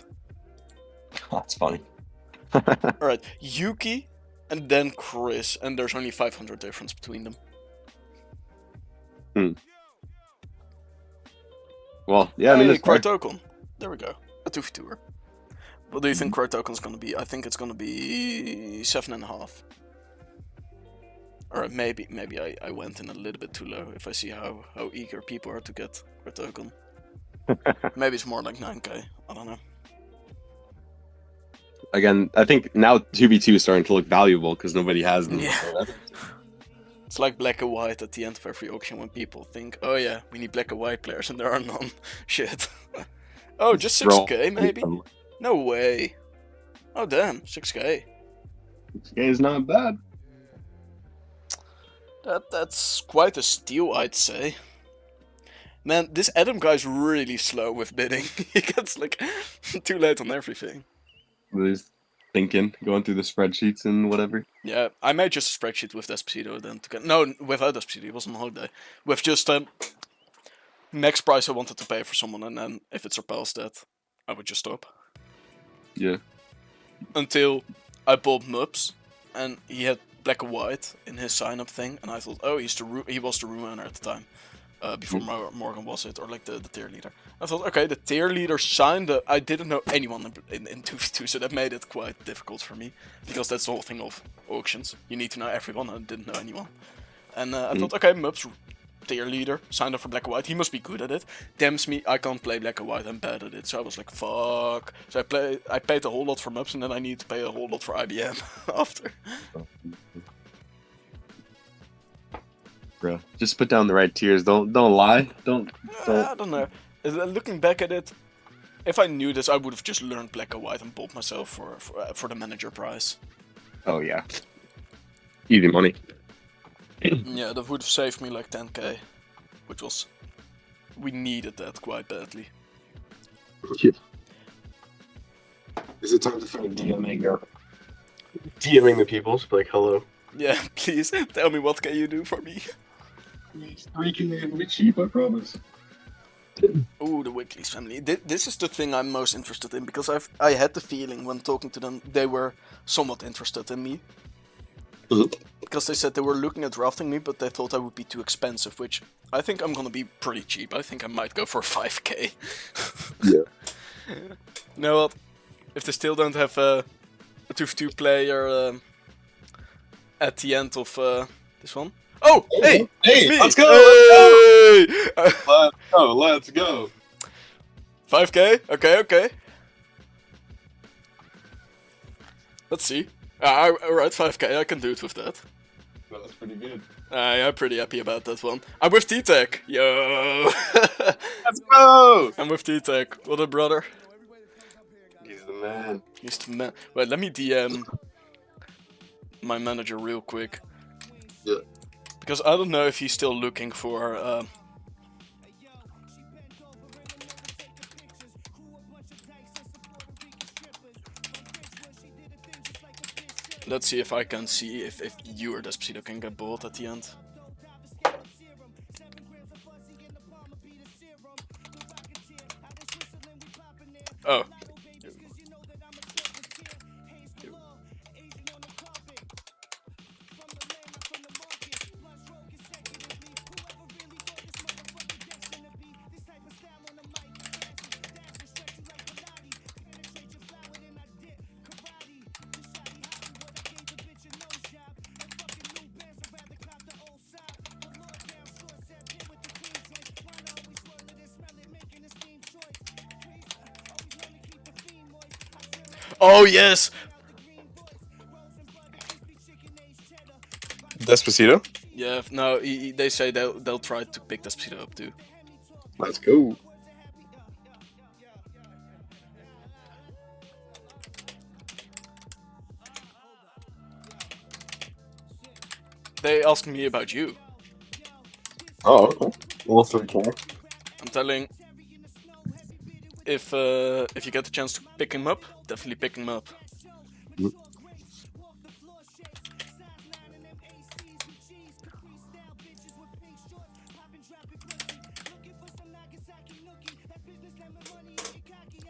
Oh, that's funny. Alright, Yuki and then Chris, and there's only 500 difference between them. Well, yeah, I mean, it's Crytokon. There we go. A 2v2er. What do you think Crytokon's gonna be? I think it's gonna be 7.5. Or maybe I went in a little bit too low if I see how eager people are to get Crytokon. Maybe it's more like 9k. I don't know. Again, I think now 2v2 is starting to look valuable because nobody has them. Yeah. So it's like black and white at the end of every auction when people think, oh yeah, we need black and white players and there are none. Shit. Oh, just 6k maybe? No way. Oh damn, 6k. 6k is not bad. That's quite a steal, I'd say. Man, this Adam guy's really slow with bidding. He gets like too late on everything. He's thinking, going through the spreadsheets and whatever. Yeah, I made just a spreadsheet with Despacito then to get... No, without Despacito, it was on holiday. With just max price I wanted to pay for someone, and then if it surpassed that, I would just stop. Yeah. Until I bought Mups, and he had black and white in his sign-up thing, and I thought, oh, he was the room owner at the time. Before Morgan was it, or like the tier leader. I thought, okay, the tier leader signed up. I didn't know anyone in 2v2, so that made it quite difficult for me. Because that's the whole thing of auctions. You need to know everyone, and I didn't know anyone. And I thought, okay, Mups, tier leader, signed up for black and white. He must be good at it. Damns me, I can't play black and white, I'm bad at it. So I was like, fuck. So I paid a whole lot for Mups, and then I need to pay a whole lot for IBM after. Bro, just put down the right tiers. Don't lie. Don't. I don't know. Looking back at it, if I knew this, I would have just learned black and white and bought myself for the manager price. Oh yeah. Easy money. Yeah, that would have saved me like 10k, which was... We needed that quite badly. Yeah. Is it time to start DMing the people? Just like, hello. Yeah, please tell me what can you do for me. 3K, it'll be cheap, I promise. Ooh, the Wiggly's family. This is the thing I'm most interested in because I had the feeling when talking to them they were somewhat interested in me. Because they said they were looking at drafting me, but they thought I would be too expensive, which I think I'm gonna be pretty cheap. I think I might go for 5k. Yeah. You know what? If they still don't have a 2v2 player at the end of this one. Oh, hey! Hey, me. let's go! Hey! Let's go! 5k? Okay. Let's see. Alright, 5k, I can do it with that. Well, that's pretty good. I'm pretty happy about that one. I'm with T-Tech! Yo! Let's go! I'm with T-Tech. What a brother. He's the man. He's the man. Wait, let me DM my manager real quick. Yeah. Because I don't know if he's still looking for... Let's see if I can see if you or Despacito can get bought at the end. Oh. Oh yes! Despacito? Yeah, no, they say they'll try to pick Despacito up too. Let's go. They asked me about you. Oh, okay. Well, 3K. I'm telling, if you get the chance to pick him up, definitely pick him up.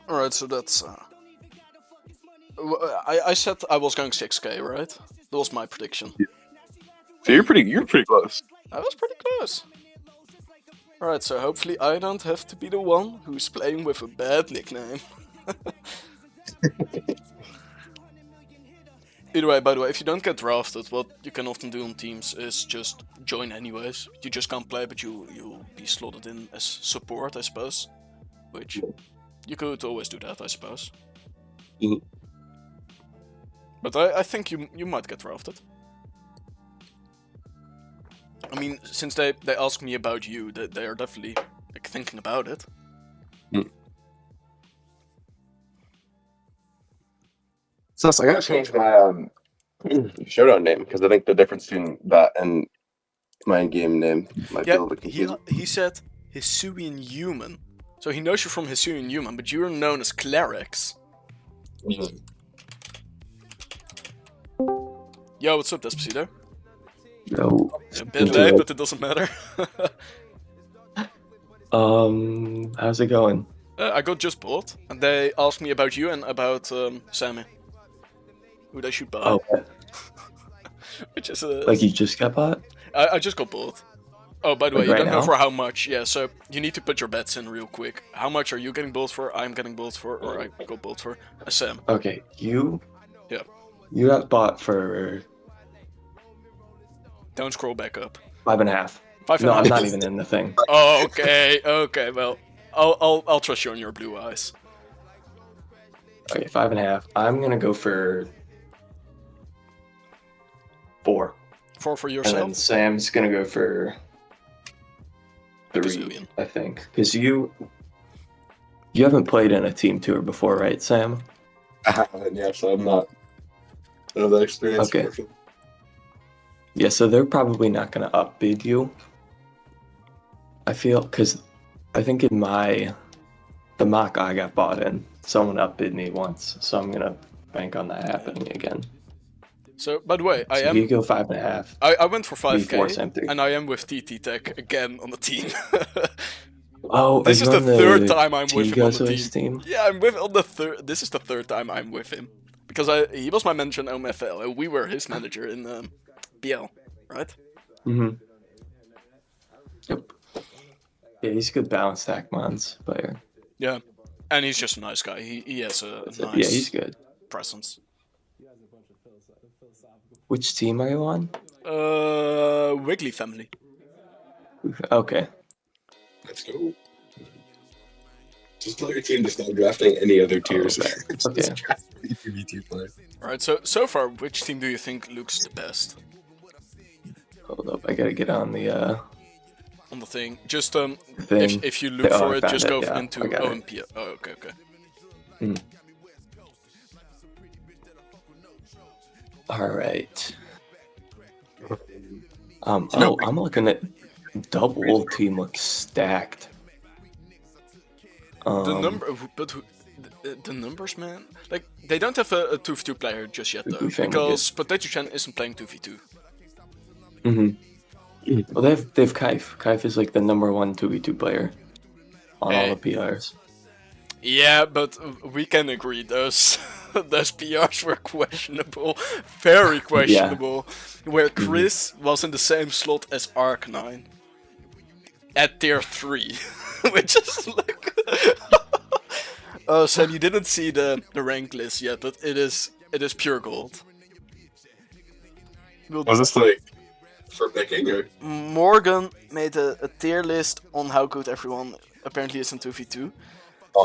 Alright, so that's... I said I was going 6k, right? That was my prediction. Yeah. So you're pretty close. I was pretty close. Alright, so hopefully I don't have to be the one who's playing with a bad nickname. Either way, by the way, if you don't get drafted, what you can often do on teams is just join anyways. You just can't play, but you'll be slotted in as support, I suppose. Which, you could always do that, I suppose. Mm-hmm. But I think you might get drafted. I mean, since they asked me about you, they are definitely like thinking about it. So I gotta change my showdown name because I think the difference between that and my in-game name might be a little bit confusing. He said Hisuian Human. So he knows you from Hisuian Human, but you're known as Clerics. Mm-hmm. Yo, what's up, Despacito? Yo. A bit late, but it doesn't matter. How's it going? I got just bought, and they asked me about you and about Sammy. Who they should buy. Oh, Which is like you just got bought? I just got bought. Oh, by the way, Like you right don't know now? for how much. Yeah, so you need to put your bets in real quick. How much are you getting bought for? I'm getting bought for, or I got bought for. Sam. Okay, you? Yeah. You got bought for Don't scroll back up. 5.5. 5.5. No, I'm not even in the thing. Oh, okay, okay. Well, I'll trust you on your blue eyes. Okay, 5.5. I'm gonna go for 4. 4 for And yourself. then Sam's gonna go for 3, Bazillion. I think. Because you haven't played in a team tour before, right, Sam? I haven't yet, so I'm not. I don't have that experience. Okay. Yeah, so they're probably not gonna upbid you. I feel, because I think in my the mock I got bought in. Someone outbid me once, so I'm gonna bank on that happening again. So, by the way, So you go 5.5. I went for Me 4 5k, same 3. and I am with TT Tech again on the team. Oh, This is the third time I'm with him on the team. Yeah, I'm with on the third. This is the third time I'm with him because he was my manager in OMPL, and we were his manager in BL, right? Mhm. Yep. Yeah, he's a good balance attack mons player. Yeah, and he's just a nice guy. He has a nice Yeah, he's good. presence. Which team are you on? Wiggly family. Okay. Let's go. Just tell your team to stop drafting any other tiers. Okay. Okay. Right. So far, which team do you think looks the best Hold up, I gotta get on the on the thing? Just thing. if you look Oh, for I it, found just it, go yeah, into I got it. OMPL. Oh, okay. All right. Oh, I'm looking at double team looks stacked. The number, the numbers, man. Like they don't have a 2v2 player just yet though, because Potato Chan isn't playing 2v2. Well, they have Kaif. Kaif is like the #1 2v2 player on all the PRs. Yeah, but we can agree those those PRs were questionable, very questionable. Where Chris was in the same slot as Arc9 at tier 3, which is like. Oh, Sam, you didn't see the rank list yet, but it is pure gold. Was this like for picking or? Morgan made a tier list on how good everyone apparently is in 2v2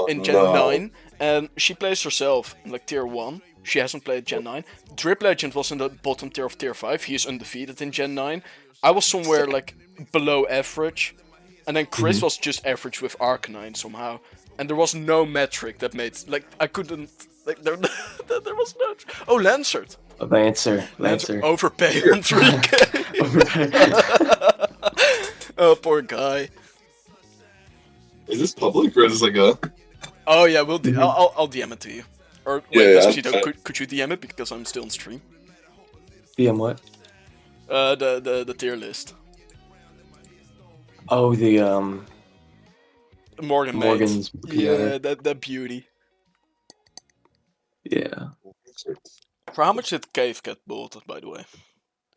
in Gen 9, and she plays herself in like tier 1. She hasn't played Gen 9. Drip Legend was in the bottom tier of tier 5. He is undefeated in Gen 9. I was somewhere like below average, and then Chris was just average with Arc9 somehow. And there was no metric that made like I couldn't like there was no. Oh, Lancert. Lancer. Overpay on 3k. Oh, poor guy. Is this public or is this like a? Oh yeah, we'll I'll DM it to you. Or wait, Despacito, could you DM it because I'm still on stream? DM what? The tier list. Oh, the Morgan's PR. Yeah, that beauty. Yeah. For how much did Cave get bought, by the way?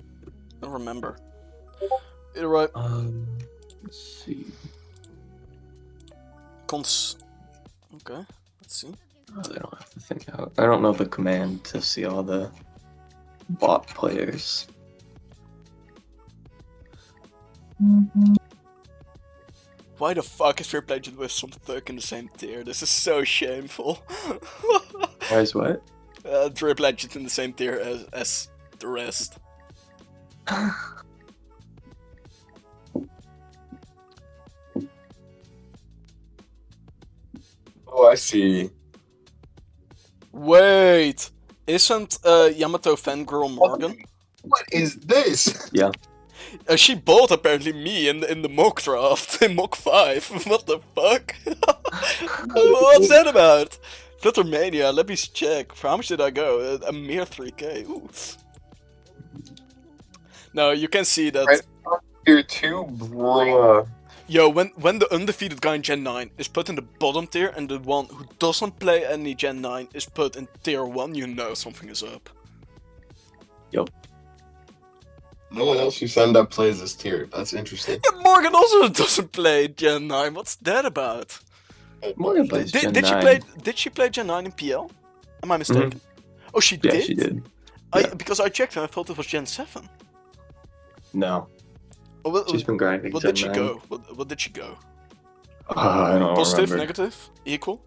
I don't remember. Either way. Let's see. Okay, let's see. Oh, they don't have to think out. I don't know the command to see all the bot players. Why the fuck is Drip Legend with some thug in the same tier? This is so shameful. Why is what? Drip Legend in the same tier as the rest. Oh, I see. Wait, isn't Yamato fangirl Morgan? What is this? Yeah. She bought apparently me in the mock draft in mock 5. What the fuck? What's that about? Fluttermania, let me check. For how much did I go? A mere 3k. Ooh. No, you can see that. Tier 2, bruh. Yo, when the undefeated guy in Gen 9 is put in the bottom tier and the one who doesn't play any Gen 9 is put in tier 1, you know something is up. Yep. No one else you send up plays this tier. That's interesting. Yeah, Morgan also doesn't play Gen 9. What's that about? Morgan plays Gen 9. Did she play Gen 9 in PL? Am I mistaken? Oh, she did? Yeah, she did. Because I checked and I thought it was Gen 7. No. Oh, well, she's been grinding. What did she go? What did she go? I don't Positive, remember. negative, equal?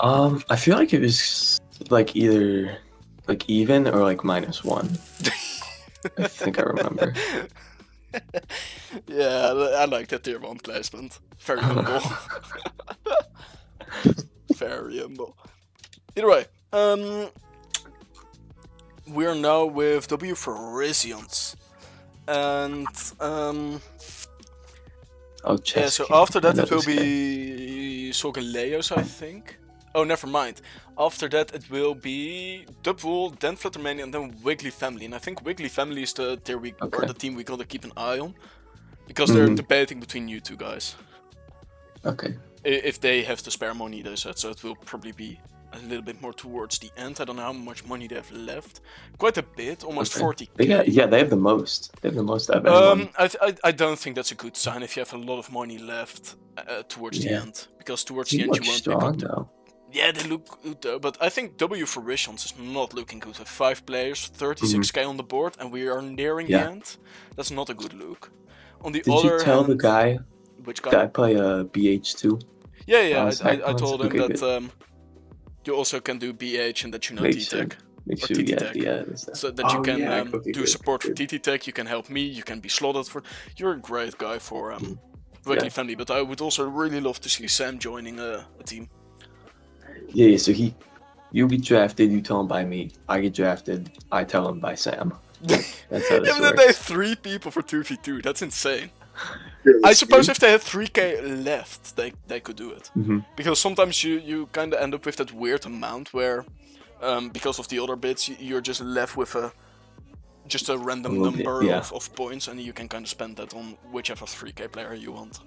I feel like it was like either like even or like -1. I think I remember. Yeah, I like that tier 1 placement. Very humble. Very humble. Either way, we're now with W for Rizions. And Oh, chess. Yeah, so King. after that I know it will this guy. be Sorgaleos, I think. Oh, never mind. After that it will be Dubwool, then Fluttermania, and then Wiggly Family. And I think Wiggly Family is the tier we or Okay. the team we gotta keep an eye on, because they're debating between you two guys. Okay. If they have the spare money, they said, so it will probably be a little bit more towards the end. I don't know how much money they have left. Quite a bit, almost Okay. 40k. Yeah, they have the most. They have the most out of anyone. I don't think that's a good sign if you have a lot of money left towards the end, because towards the He end you looks won't strong pick up. though. Yeah, they look good though, but I think W for Rishons is not looking good. With 5 players, 36k on the board, and we are nearing the end. That's not a good look. On the Did other you tell hand, the guy which guy? that I play BH2? Yeah, I Hackmans? told him Okay, that good. you also can do BH and that you know Make T-Tech. sure. Make Or sure TT you Tech. get the So that you can okay, do good, support for good. TT Tech, you can help me, you can be slotted for. You're a great guy for Wiggly Family, but I would also really love to see Sam joining a team. Yeah, so you get drafted, you tell him by me. I get drafted, I tell him by Sam. That's how this Even though works. they have 3 people for 2v2, that's insane. I suppose if they had 3k left, they could do it. Because sometimes you kind of end up with that weird amount where, because of the other bits, you're just left with just a random number of points, and you can kind of spend that on whichever 3k player you want.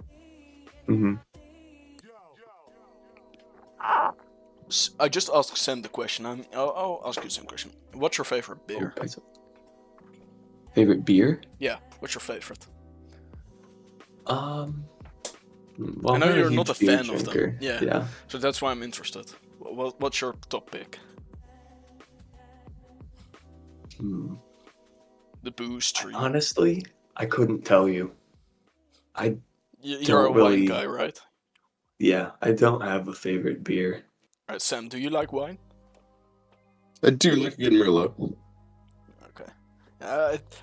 I just asked Sam the question, and I'll ask you the same question. What's your favorite beer? Favorite beer? Yeah, what's your favorite? Well, I know you're not a fan drinker. of them. Yeah. So that's why I'm interested. What's your top pick? The boost. Honestly, I couldn't tell you. You're a wine guy, right? Yeah, I don't have a favorite beer. Alright, Sam, do you like wine? I do like a good Merlot. Okay.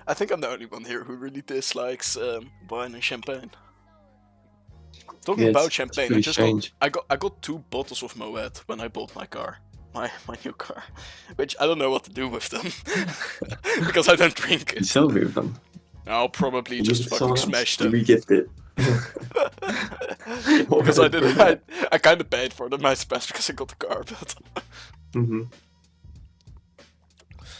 I think I'm the only one here who really dislikes wine and champagne. Talking about champagne, I got 2 bottles of Moet when I bought my car. My new car. Which I don't know what to do with them. Because I don't drink it. You celebrate with them. I'll probably just fucking smash them. Regift it. Because I kind of paid for them, I suppose, because I got the car, but...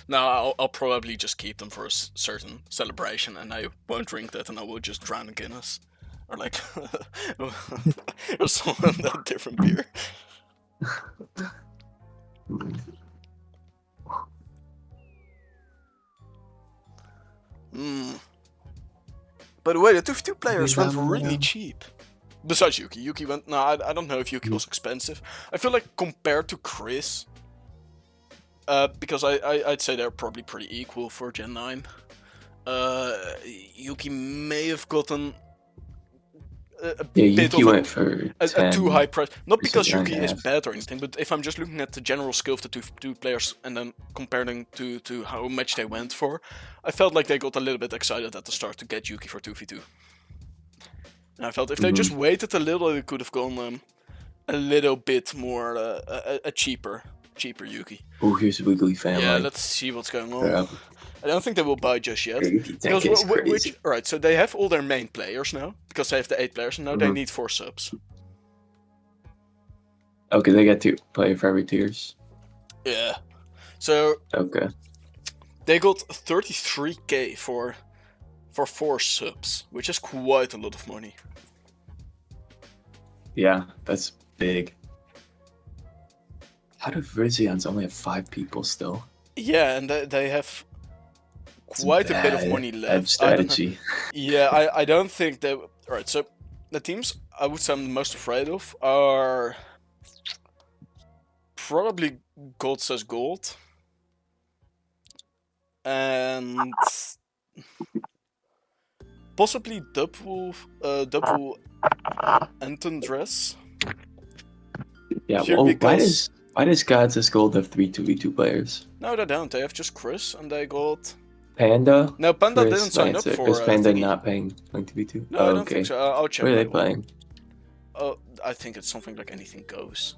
No, I'll probably just keep them for a certain celebration, and I won't drink that, and I will just drown in Guinness. Or like... or some different beer. By the way, the 2v2 players went really cheap. Besides Yuki. Yuki went... No, I don't know if Yuki was expensive. I feel like compared to Chris... because I'd say they're probably pretty equal for Gen 9. Yuki may have gotten... Yuki went for a too high price. Not because Yuki is bad or anything, but if I'm just looking at the general skill of the 2v2 players and then comparing to how much they went for, I felt like they got a little bit excited at the start to get Yuki for 2v2. And I felt if they just waited a little, it could have gone a little bit more a cheaper Yuki. Oh, here's Wiggly Family. Yeah, let's see what's going on. Yeah. I don't think they will buy just yet. Alright, so they have all their main players now, because they have the 8 players, and now they need 4 subs. Okay, they get to play for every tiers. Yeah. So... Okay. They got 33k for 4 subs, which is quite a lot of money. Yeah, that's big. How do Virizions only have 5 people still? Yeah, and they have quite a bit of money left. Bad strategy. I don't think they... Alright, so the teams I would say I'm the most afraid of are... Probably Gold Says Gold. And... Possibly Dubwool Anton Dress. Yeah, well, why does God Says Gold have 3 2v2 players? No, they don't. They have just Chris, and they got... Panda? No, Panda didn't sign up for... Is Panda not paying 2v2? No, I don't think so. I'll check. What are they playing? Oh, I think it's something like Anything Goes.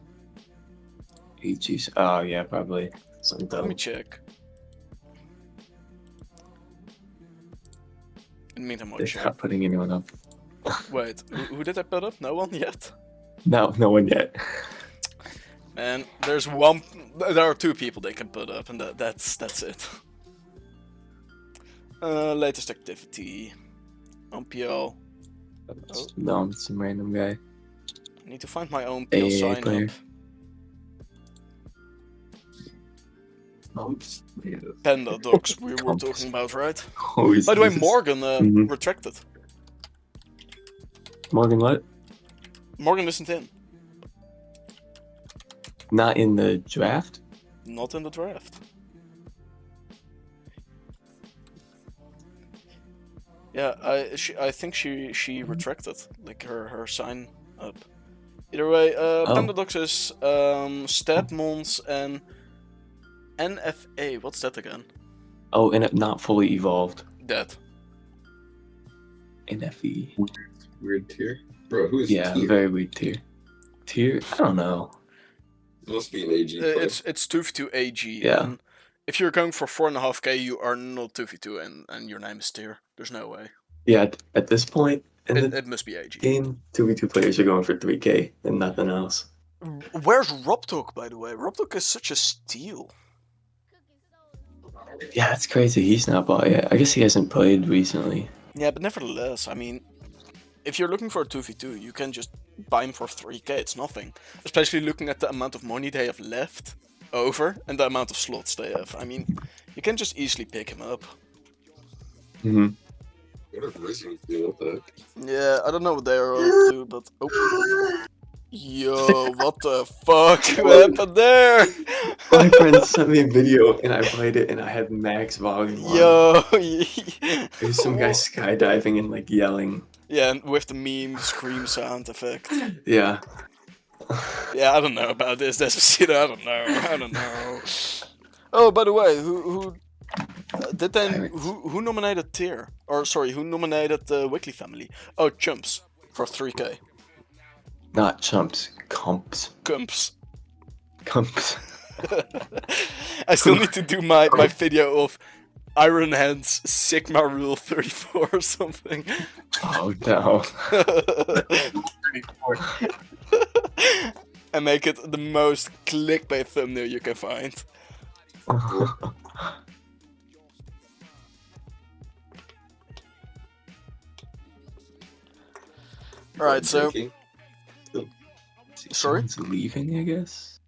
HGs? Oh, yeah, probably. Let me check. In the meantime, I'll check. They're not putting anyone up. Wait, who did I put up? No one yet? No, no one yet. Man, there's one. There are 2 people they can put up, and that's it. Latest activity. OMPL. Oh. No, it's some random guy. I need to find my own AA PL sign player. up. Oops. Panda dogs we were talking about, right? Oh, By the way, this is- Morgan Mhm. retracted. Morgan, what? Morgan isn't in. Not in the draft? Not in the draft. Yeah, I think she retracted, like her sign up. Either way, Panda Dogs is Stabmons and NFA. What's that again? Oh, and it not fully evolved. That. NFE. Weird tier. Bro, who is Yeah, tier? very weak tier. Tier? I don't know. It must be an AG player. It's 2v2 AG. Yeah. And if you're going for 4.5k, you are not 2v2, and your name is tier. There's no way. Yeah, at this point in the It must be AG. game, 2v2 players are going for 3k and nothing else. Where's Robtalk, by the way? Robtalk is such a steal. Yeah, that's crazy. He's not bought yet. I guess he hasn't played recently. Yeah, but nevertheless, I mean, if you're looking for a 2v2, you can just buy him for 3k, it's nothing. Especially looking at the amount of money they have left over and the amount of slots they have. I mean, you can just easily pick him up. Mm-hmm. What a risen feel with that. Yeah, I don't know what they are up to, but... Oh. Yo, what the fuck happened there? My friend sent me a video and I played it and I had max volume on. Yo. There's some guy skydiving and like yelling. Yeah, and with the meme scream sound effect. Yeah. Yeah, I don't know about this. Despacito, I don't know. Oh, by the way, who did they? Who nominated Tier? Or sorry, who nominated the Wickley family? Oh, Chumps for 3k. Not chumps, comps. Cumps. Comps. I still need to do my video of Iron Hands Sigma Rule 34 or something. Oh no. And make it the most clickbait thumbnail you can find. Alright, so... Sorry? Someone's leaving, I guess?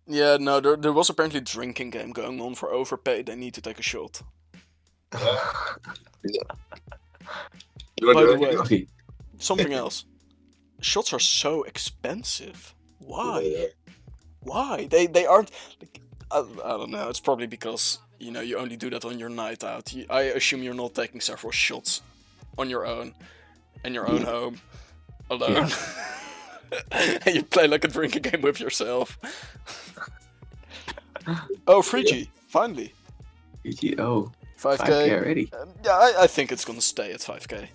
Yeah, no, there was apparently a drinking game going on for overpay. They need to take a shot. By the way, Okay. something else. Shots are so expensive. Why? Why? They aren't... Like, I don't know, it's probably because, you know, you only do that on your night out. I assume you're not taking several shots on your own, in your own home, alone. And you play like a drinking game with yourself. Oh, 3G, finally. GTO. 5k. 5k already. Yeah, I think it's gonna stay at 5k.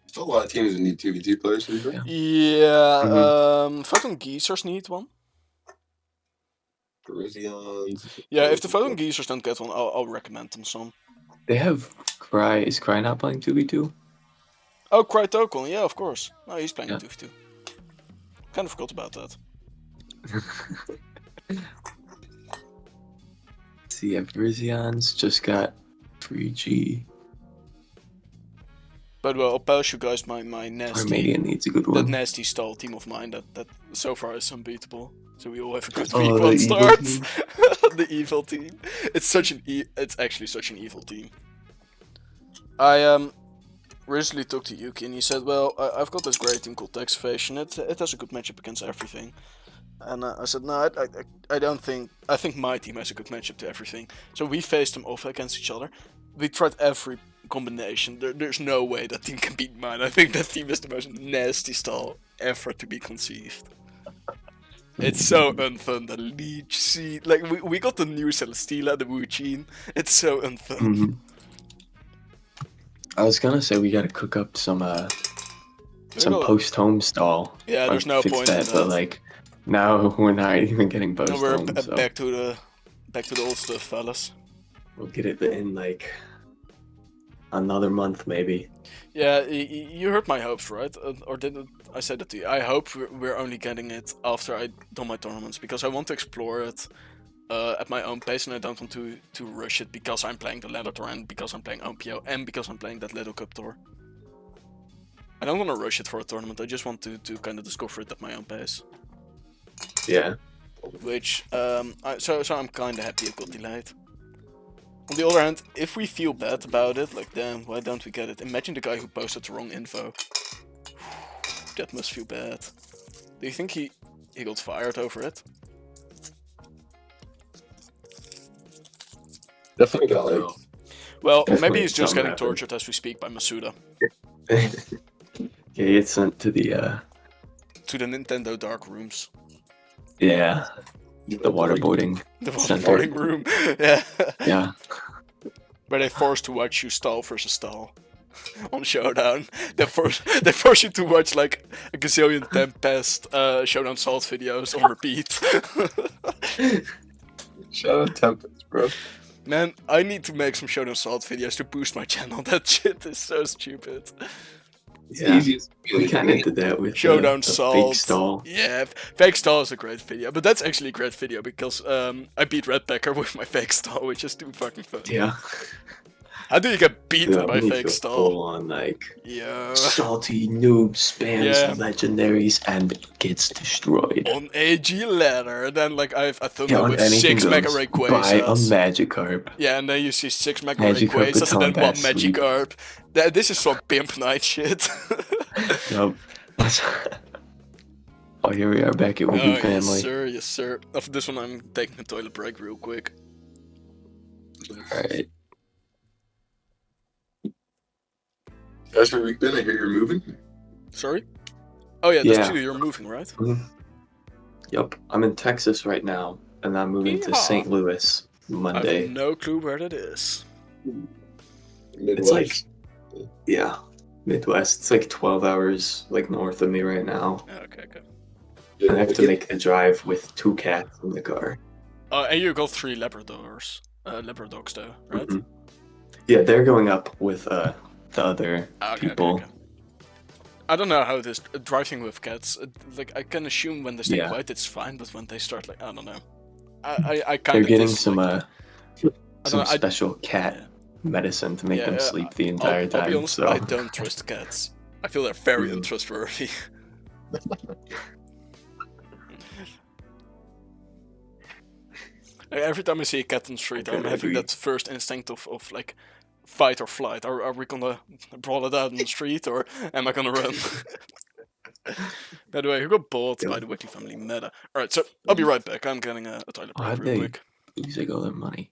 Still a lot of teams that need 2v2 players. Yeah, Photon Geezers need one. Parisians. Yeah, if the Photon Geezers don't get one, I'll recommend them some. They have Cry. Is Cry not playing 2v2? Oh, Krytokon, yeah, of course. No, he's playing Yeah. 2v2. Kind of forgot about that. See, Parisians just got 3G. But well, I'll pass you guys my nasty, Armenian needs a good that one. nasty stall team of mine that so far is unbeatable. So we all have a good Oh, week the one evil start. team. The evil team. It's such an it's actually such an evil team. I recently talked to Yuki and he said, well, I've got this great team called Tax Evasion. It has a good matchup against everything. And I said, no, I don't think... I think my team has a good matchup to everything. So we faced them off against each other. We tried every combination. There's no way that team can beat mine. I think that team is the most nasty stall ever to be conceived. It's so unfun, the Leech Seed. Like, we got the new Celesteela, the Wu-Chin. It's so unfun. Mhm. I was gonna say we gotta cook up some post-home stall. Yeah, there's Or no fix point in that, that. but like now we're not even getting No, we're post-home, so back to the old stuff, fellas. we'll get it in like another month maybe. Yeah, you heard my hopes, right? Or didn't I say that to you? I hope we're only getting it after I do my tournaments, because I want to explore it at my own pace, and I don't want to rush it because I'm playing the ladder tour and because I'm playing OMPL and because I'm playing that little cup tour. I don't want to rush it for a tournament. I just want to kind of discover it at my own pace. Yeah. Which so I'm kind of happy it got delayed. On the other hand, if we feel bad about it, like, damn, why don't we get it? Imagine the guy who posted the wrong info. That must feel bad. Do you think he got fired over it? Definitely got like. Well, Definitely maybe he's just something getting happened. tortured as we speak by Masuda. Yeah, he gets sent to the To the Nintendo dark rooms. yeah, the waterboarding. The Center. waterboarding room. Yeah. Yeah. Where they forced to watch you stall versus stall. On Showdown. They force you to watch like a gazillion Tempest Showdown Salt videos on repeat. Shout out Tempest, bro. Man, I need to make some Showdown Salt videos to boost my channel. That shit is so stupid. Yeah. We kind of did that with Showdown the Salt. fake stall. Yeah, fake stall is a great video, but that's actually a great video because I beat Redpecker with my fake stall, which is too fucking fun. Yeah. How do you get beaten Yeah, by we need fake to stall? full on like Yeah. salty noob spams Yeah. legendaries and gets destroyed. On AG ladder, and then like I thumbed Yeah, up on with anything 6 Mega goes. Ray Buy a Quasars. Magikarp. Yeah, and then you see 6 Mega Ray Magikarp Quasars and then Baton 1 Bass Sweep. Magikarp. This is some pimp night shit. Yup. Oh, here we are back at Oh, Wooby yes Family. sir, yes sir. After this one I'm taking a toilet break real quick. Alright. How's your week been? I hear you're moving. Sorry? Oh yeah, that's Yeah. true, you're moving, right? Yup. I'm in Texas right now, and I'm moving to Yeehaw. St. Louis I have Monday. no clue where that is. It's like, yeah, Midwest. It's like 12 hours like north of me right now. Okay. And I have to make the drive with 2 cats in the car. And you got 3 Labradors. Labradogs though, right? Mhm. Yeah, they're going up with the other people. Okay. I don't know how it is driving with cats. Like I can assume when they stay Yeah. quiet it's fine, but when they start like I don't know. I kind They're of getting some special cat yeah. medicine to make Yeah, them sleep the entire I'll time. be honest, So I don't trust cats. I feel they're very Mhm. untrustworthy. Every time I see a cat on the street, Okay, I'm I having agree. that first instinct of like fight or flight. Are we gonna brawl it out on the street or am I gonna run? By the way, who got bought by the Weekly Family meta? Alright, so I'll be right back. I'm getting a toilet break how'd real they quick. lose all their money?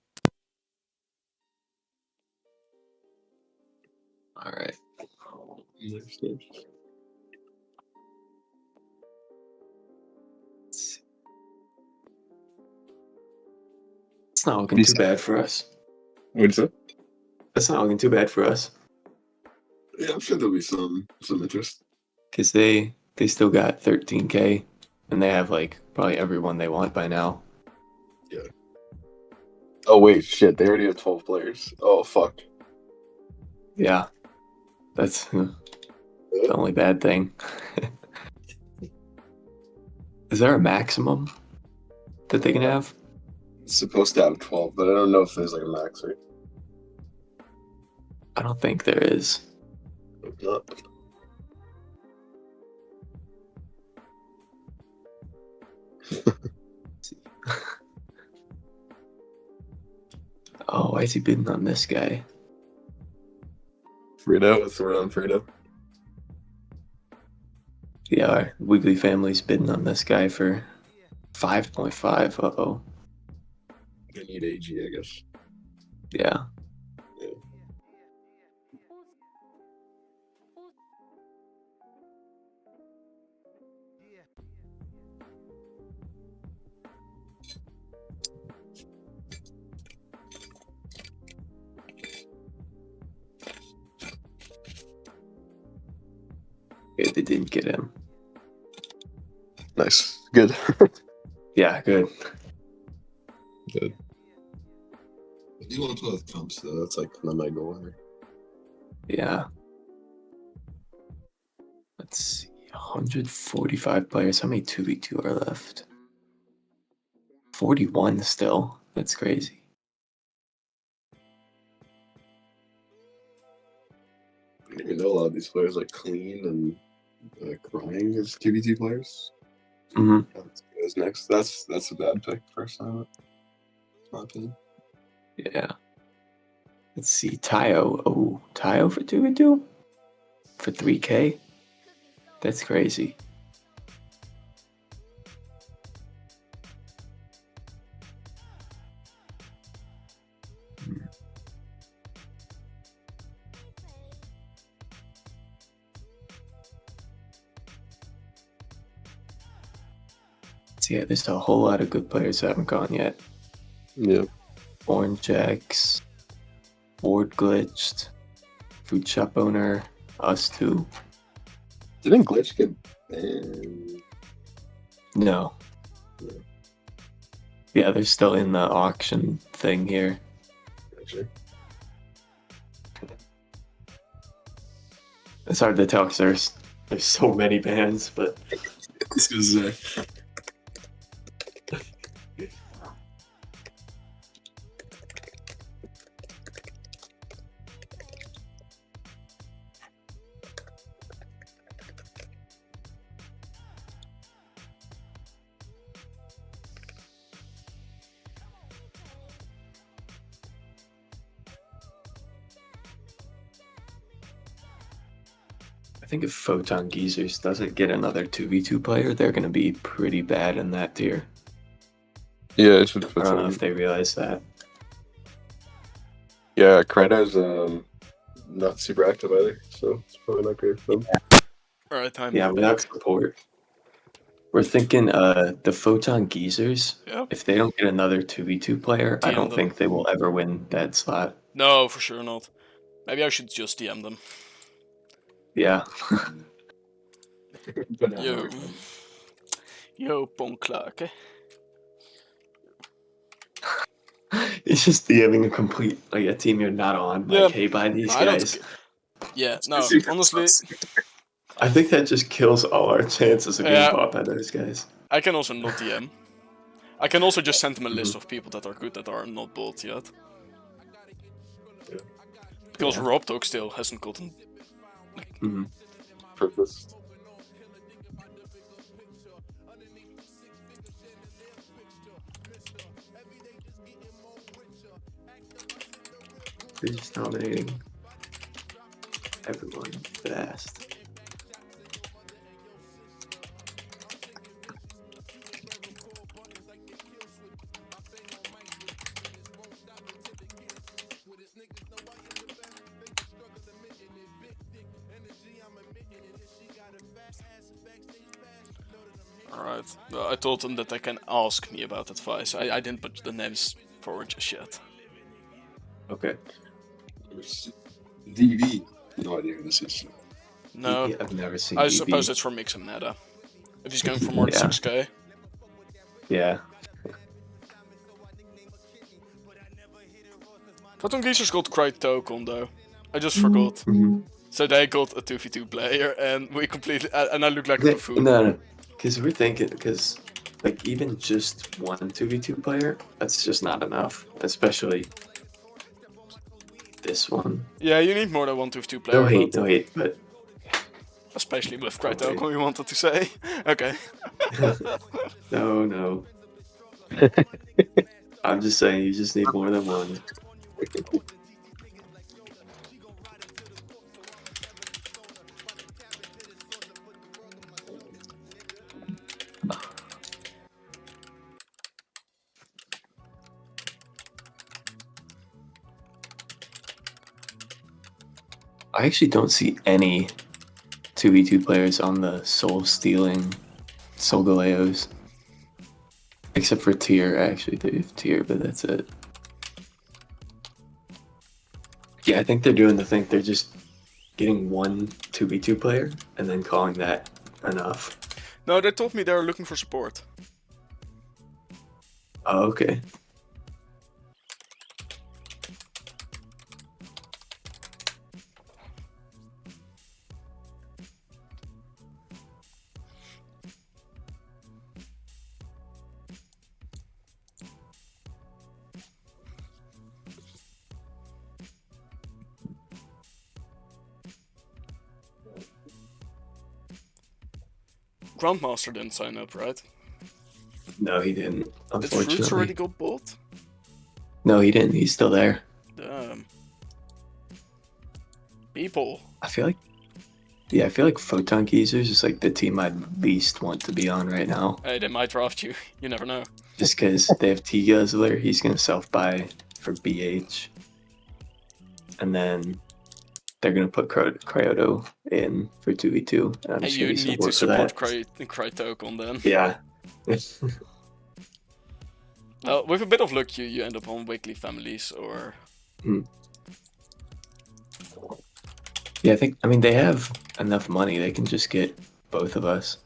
Alright. It's not looking too bad for us. What's that? It's not looking too bad for us. Yeah, I'm sure there'll be some interest. Because they still got 13K, and they have like probably everyone they want by now. Yeah. Oh wait, shit! They already have 12 players. Oh fuck. Yeah, that's the only bad thing. Is there a maximum that they can have? It's supposed to have 12, but I don't know if there's like a max rate. I don't think there is. Not. Oh, why is he bidding on this guy? Frito, what's around Frito? Yeah, our Wiggly family's bidding on this guy for 5.5. Uh-oh. I need AG, I guess. Yeah. Okay, they didn't get him. Nice. Good. Yeah, good. Good. I do want to play with comps, though. That's like not my goal here. Yeah. Let's see. 145 players. How many 2v2 are left? 41 still. That's crazy. I didn't even know a lot of these players like Clean and Crying as 2v2 players. Mm-hmm. Goes next. That's a bad pick personally. My opinion. Yeah. Let's see. Tayo. Oh, Tayo for 2v2? For 3K? That's crazy. So yeah, there's a whole lot of good players that haven't gone yet. Yeah. Orange X, Board Glitched, Food Shop Owner, us two. Didn't Glitch get banned? No. Yeah, they're still in the auction thing here. Gotcha. It's hard to tell because there's so many bans, but This was I think if Photon Geezers doesn't get another 2v2 player, they're going to be pretty bad in that tier. yeah, it's with I don't know if they realize that. Yeah, Kreda's not super active either, so it's probably not great for them. Alright, time. Yeah, without support. We're thinking the Photon Geezers, Yeah. if they don't get another 2v2 player, I DM don't them. think they will ever win that slot. No, for sure not. Maybe I should just DM them. Yeah. Yo. Yo, Bonklaake. It's just DMing a complete, like a team you're not on. Yeah. Like, hey, buy these I don't guys. Yeah, no, honestly, I think that just kills all our chances of getting Yeah. bought by those guys. I can also not DM. I can also just send them a list of people that are good that are not bought yet. Because Yeah. Robdog still hasn't gotten. Mm-hmm. Purpose. They're just dominating everyone fast. Alright. I told them that they can ask me about advice. I didn't put the names forward just yet. Okay. DV. No idea who this is. No. I've never seen I DB. suppose it's for Mix and Meta. If he's going for more than Yeah. 6k. Yeah. Photon Geezers got Cry Token though. I just forgot. Mm-hmm. So they got a 2v2 player and we completely. And I look like a buffoon. No. Because we're thinking, like, even just one 2v2 player, that's just not enough. Especially this one. Yeah, you need more than one 2v2 player. No hate, but. Especially with Cry Token, we wanted to say. Okay. No. I'm just saying, you just need more than one. I actually don't see any 2v2 players on the soul-stealing Solgaleos. Except for Tier, actually. They have Tier, but that's it. Yeah, I think they're doing the thing. They're just getting one 2v2 player and then calling that enough. No, they told me they were looking for support. Oh, okay. Grandmaster didn't sign up, right? No, he didn't. Did Fruits Unfortunately, already got bought? no, he didn't. He's still there. Damn. People. I feel like, yeah, I feel like Photon Geezers is like the team I'd least want to be on right now. Hey, they might draft you. You never know. Just because they have T Guzzler, he's gonna self-buy for BH, and then they're gonna put Cryoto in for 2v2. And I'm Hey, just you gonna be need to support support that. Crytokon then. Yeah. With a bit of luck, you end up on Weekly Families or... Yeah, I mean, they have enough money. They can just get both of us.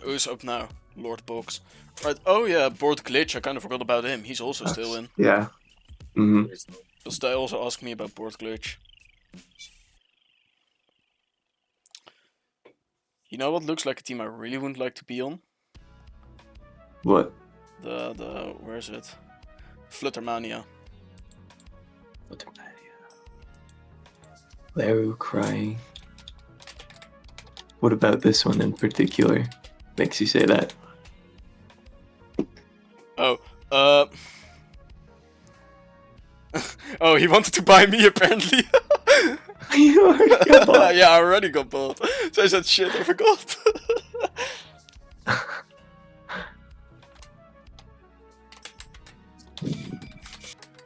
Who's up now? Lord Box. Right, oh yeah, Board Glitch, I kind of forgot about him. He's also still in. Yeah. Mm-hmm. Because they also asked me about Board Glitch. You know what looks like a team I really wouldn't like to be on? What? Where is it? Fluttermania. Laru crying. What about this one in particular makes you say that? Oh, oh, he wanted to buy me apparently. You already got bought. Yeah, I already got bought. So I said, shit, I forgot.